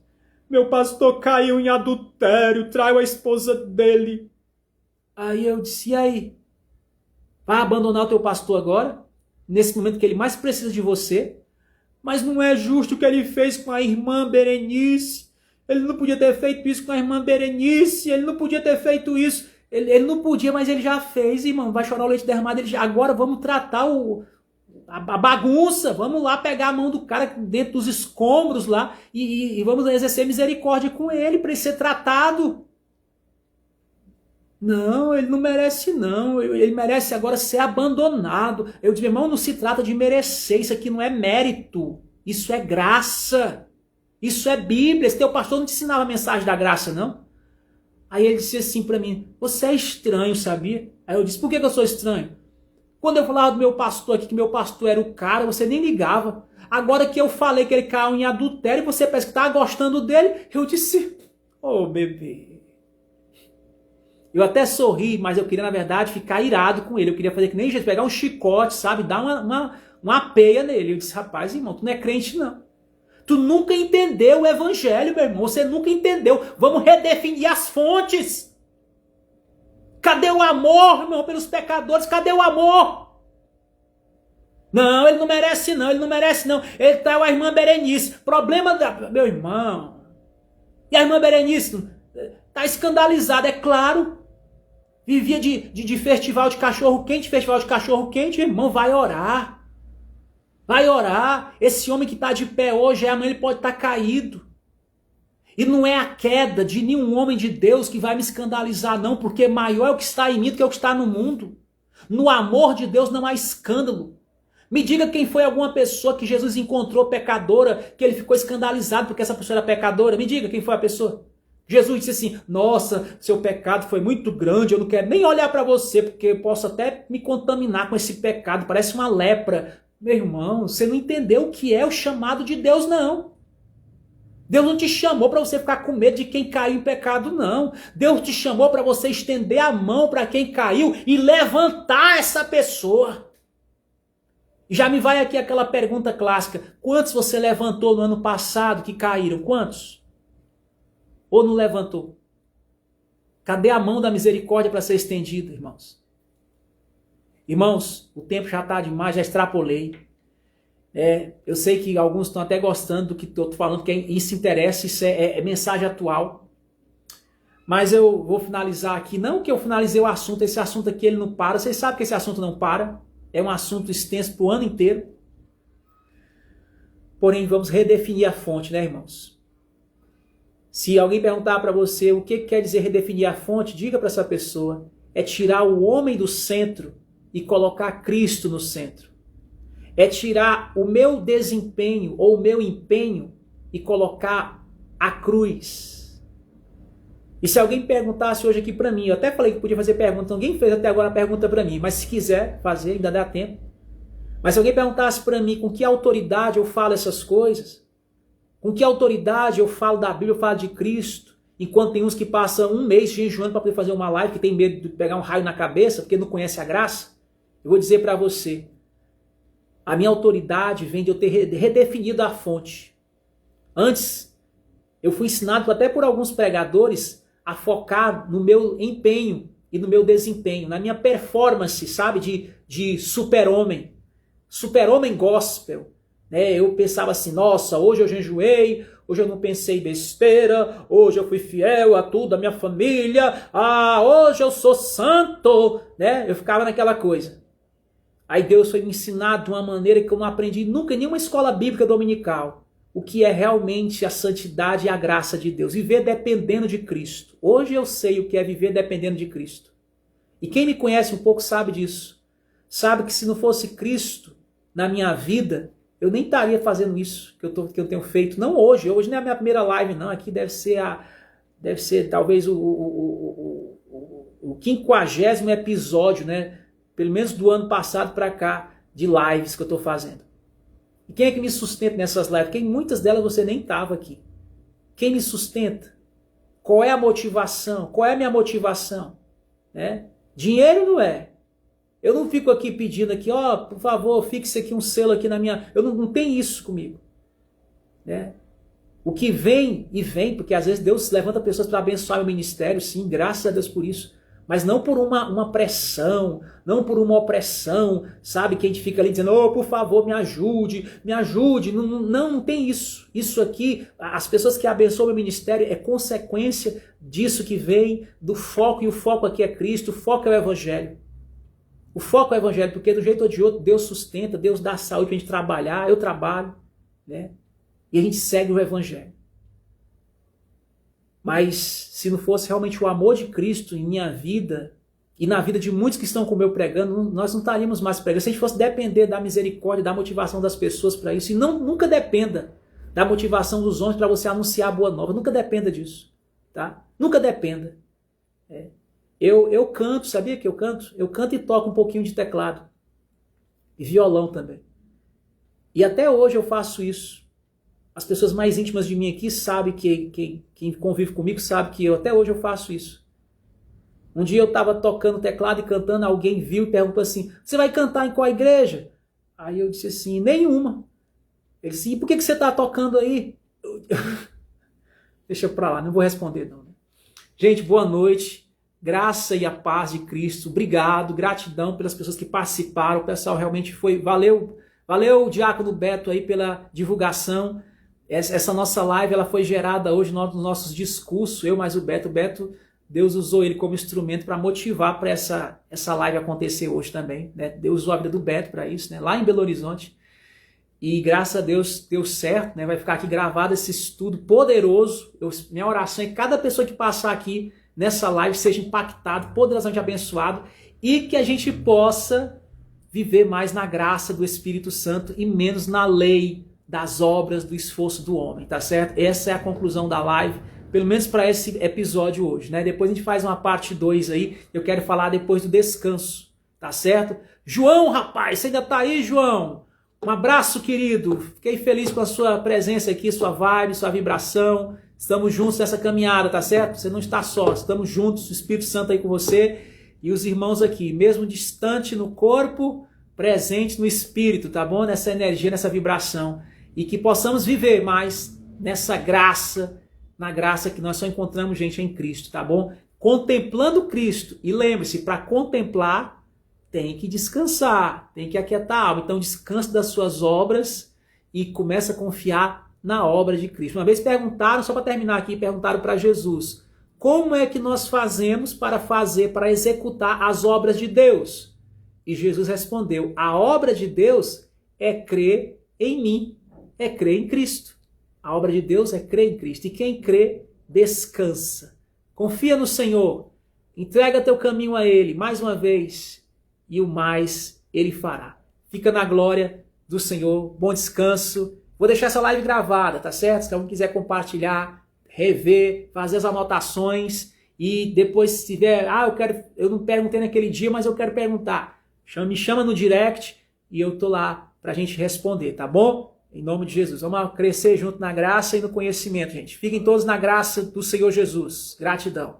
Meu pastor caiu em adultério, traiu a esposa dele. Aí eu disse: e aí? Vai abandonar o teu pastor agora? Nesse momento que ele mais precisa de você? Mas não é justo o que ele fez com a irmã Berenice. Ele não podia ter feito isso com a irmã Berenice. Ele não podia ter feito isso. Ele não podia, mas ele já fez, irmão. Vai chorar o leite derramado. Agora vamos tratar a bagunça. Vamos lá pegar a mão do cara dentro dos escombros lá e vamos exercer misericórdia com ele para ele ser tratado. Não, ele não merece não, ele merece agora ser abandonado. Eu digo: irmão, não se trata de merecer, isso aqui não é mérito, isso é graça, isso é Bíblia. Esse teu pastor não te ensinava a mensagem da graça, não? Aí ele disse assim para mim: você é estranho, sabia? Aí eu disse: por que eu sou estranho? Quando eu falava do meu pastor aqui, que meu pastor era o cara, você nem ligava. Agora que eu falei que ele caiu em adultério, você parece que estava gostando dele, eu disse: ô bebê. Eu até sorri, mas eu queria, na verdade, ficar irado com ele. Eu queria fazer que nem Jesus, pegar um chicote, sabe? Dar uma peia nele. Eu disse: rapaz, irmão, tu não é crente, não. Tu nunca entendeu o evangelho, meu irmão. Você nunca entendeu. Vamos redefinir as fontes. Cadê o amor, irmão, pelos pecadores? Cadê o amor? Não, ele não merece não, ele não merece não. Ele traiu a irmã Berenice. Problema da... Meu irmão. E a irmã Berenice tá escandalizada, é claro. Vivia de festival de cachorro-quente, irmão, vai orar. Vai orar. Esse homem que está de pé hoje, amanhã ele pode estar caído. E não é a queda de nenhum homem de Deus que vai me escandalizar, não, porque maior é o que está em mim do que o que está no mundo. No amor de Deus não há escândalo. Me diga quem foi alguma pessoa que Jesus encontrou pecadora, que ele ficou escandalizado porque essa pessoa era pecadora. Me diga quem foi a pessoa. Jesus disse assim: nossa, seu pecado foi muito grande, eu não quero nem olhar para você, porque eu posso até me contaminar com esse pecado, parece uma lepra. Meu irmão, você não entendeu o que é o chamado de Deus, não. Deus não te chamou para você ficar com medo de quem caiu em pecado, não. Deus te chamou para você estender a mão para quem caiu e levantar essa pessoa. Já me vai aqui aquela pergunta clássica: quantos você levantou no ano passado que caíram? Quantos? Ou não levantou? Cadê a mão da misericórdia para ser estendida, irmãos? Irmãos, o tempo já está demais, já extrapolei. Eu sei que alguns estão até gostando do que eu estou falando, que isso interessa, isso é mensagem atual. Mas eu vou finalizar aqui. Não que eu finalizei o assunto, esse assunto aqui ele não para. Vocês sabem que esse assunto não para. É um assunto extenso para o ano inteiro. Porém, vamos redefinir a fonte, né, irmãos? Se alguém perguntar para você o que quer dizer redefinir a fonte, diga para essa pessoa: é tirar o homem do centro e colocar Cristo no centro. É tirar o meu desempenho ou o meu empenho e colocar a cruz. E se alguém perguntasse hoje aqui para mim, eu até falei que podia fazer pergunta, ninguém fez até agora a pergunta para mim, mas se quiser fazer, ainda dá tempo. Mas se alguém perguntasse para mim com que autoridade eu falo essas coisas, com que autoridade eu falo da Bíblia, eu falo de Cristo, enquanto tem uns que passam um mês jejuando para poder fazer uma live, que tem medo de pegar um raio na cabeça, porque não conhece a graça, eu vou dizer para você: a minha autoridade vem de eu ter redefinido a fonte. Antes, eu fui ensinado até por alguns pregadores a focar no meu empenho e no meu desempenho, na minha performance, sabe, de super-homem gospel. Eu pensava assim: nossa, hoje eu jejuei, hoje eu não pensei besteira, hoje eu fui fiel a tudo, a minha família, hoje eu sou santo, né? Eu ficava naquela coisa. Aí Deus foi me ensinar de uma maneira que eu não aprendi nunca em nenhuma escola bíblica dominical. O que é realmente a santidade e a graça de Deus. Viver dependendo de Cristo. Hoje eu sei o que é viver dependendo de Cristo. E quem me conhece um pouco sabe disso. Sabe que se não fosse Cristo na minha vida, eu nem estaria fazendo isso que eu tenho feito. Não hoje. Hoje não é a minha primeira live, não. Aqui deve ser talvez o 50º episódio, né? Pelo menos do ano passado para cá, de lives que eu estou fazendo. E quem é que me sustenta nessas lives? Porque em muitas delas você nem estava aqui. Quem me sustenta? Qual é a motivação? Qual é a minha motivação? Né? Dinheiro não é. Eu não fico aqui pedindo aqui, por favor, fixe aqui um selo aqui na minha... Eu não tenho isso comigo. Né? O que vem, e vem, porque às vezes Deus levanta pessoas para abençoar o ministério, sim, graças a Deus por isso. Mas não por uma pressão, não por uma opressão, sabe? Que a gente fica ali dizendo, por favor, me ajude. Não tem isso. Isso aqui, as pessoas que abençoam o ministério é consequência disso que vem do foco, e o foco aqui é Cristo, o foco é o Evangelho. O foco é o Evangelho, porque do jeito ou de outro, Deus sustenta, Deus dá saúde para a gente trabalhar, eu trabalho, né? E a gente segue o Evangelho. Mas se não fosse realmente o amor de Cristo em minha vida e na vida de muitos que estão como eu pregando, nós não estaríamos mais pregando. Se a gente fosse depender da misericórdia, da motivação das pessoas para isso, e nunca dependa da motivação dos homens para você anunciar a boa nova, nunca dependa disso, tá? Nunca dependa. Eu canto, sabia que eu canto? Eu canto e toco um pouquinho de teclado e violão também. E até hoje eu faço isso. As pessoas mais íntimas de mim aqui sabem, quem convive comigo sabe que até hoje eu faço isso. Um dia eu estava tocando teclado e cantando, alguém viu e perguntou assim, você vai cantar em qual igreja? Aí eu disse assim, nenhuma. Ele disse, e por que você está tocando aí? Deixa pra lá, não vou responder não. Gente, boa noite. Graça e a paz de Cristo. Obrigado, gratidão pelas pessoas que participaram. O pessoal realmente foi, valeu, Diácono Beto aí pela divulgação. Essa nossa live ela foi gerada hoje nos nossos discursos, eu mais o Beto, Deus usou ele como instrumento para motivar para essa live acontecer hoje também. Né? Deus usou a vida do Beto para isso, né? Lá em Belo Horizonte. E graças a Deus deu certo, né? Vai ficar aqui gravado esse estudo poderoso. Minha oração é que cada pessoa que passar aqui nessa live seja impactado, poderosamente abençoado e que a gente possa viver mais na graça do Espírito Santo e menos na lei das obras, do esforço do homem, tá certo? Essa é a conclusão da live, pelo menos para esse episódio hoje, né? Depois a gente faz uma parte 2 aí, eu quero falar depois do descanso, tá certo? João, rapaz, você ainda tá aí, João? Um abraço, querido. Fiquei feliz com a sua presença aqui, sua vibe, sua vibração. Estamos juntos nessa caminhada, tá certo? Você não está só, estamos juntos, o Espírito Santo aí com você e os irmãos aqui, mesmo distante no corpo, presente no Espírito, tá bom? Nessa energia, nessa vibração. E que possamos viver mais nessa graça, na graça que nós só encontramos, gente, em Cristo, tá bom? Contemplando Cristo. E lembre-se, para contemplar, tem que descansar, tem que aquietar a alma. Então descanse das suas obras e começa a confiar na obra de Cristo. Uma vez perguntaram, só para terminar aqui, perguntaram para Jesus, como é que nós fazemos para executar as obras de Deus? E Jesus respondeu, a obra de Deus é crer em mim, é crer em Cristo. A obra de Deus é crer em Cristo. E quem crê, descansa. Confia no Senhor, entrega teu caminho a Ele, mais uma vez, e o mais Ele fará. Fica na glória do Senhor, bom descanso. Vou deixar essa live gravada, tá certo? Se alguém quiser compartilhar, rever, fazer as anotações e depois se tiver, eu não perguntei naquele dia, mas eu quero perguntar. Me chama no direct e eu tô lá pra gente responder, tá bom? Em nome de Jesus. Vamos crescer junto na graça e no conhecimento, gente. Fiquem todos na graça do Senhor Jesus. Gratidão.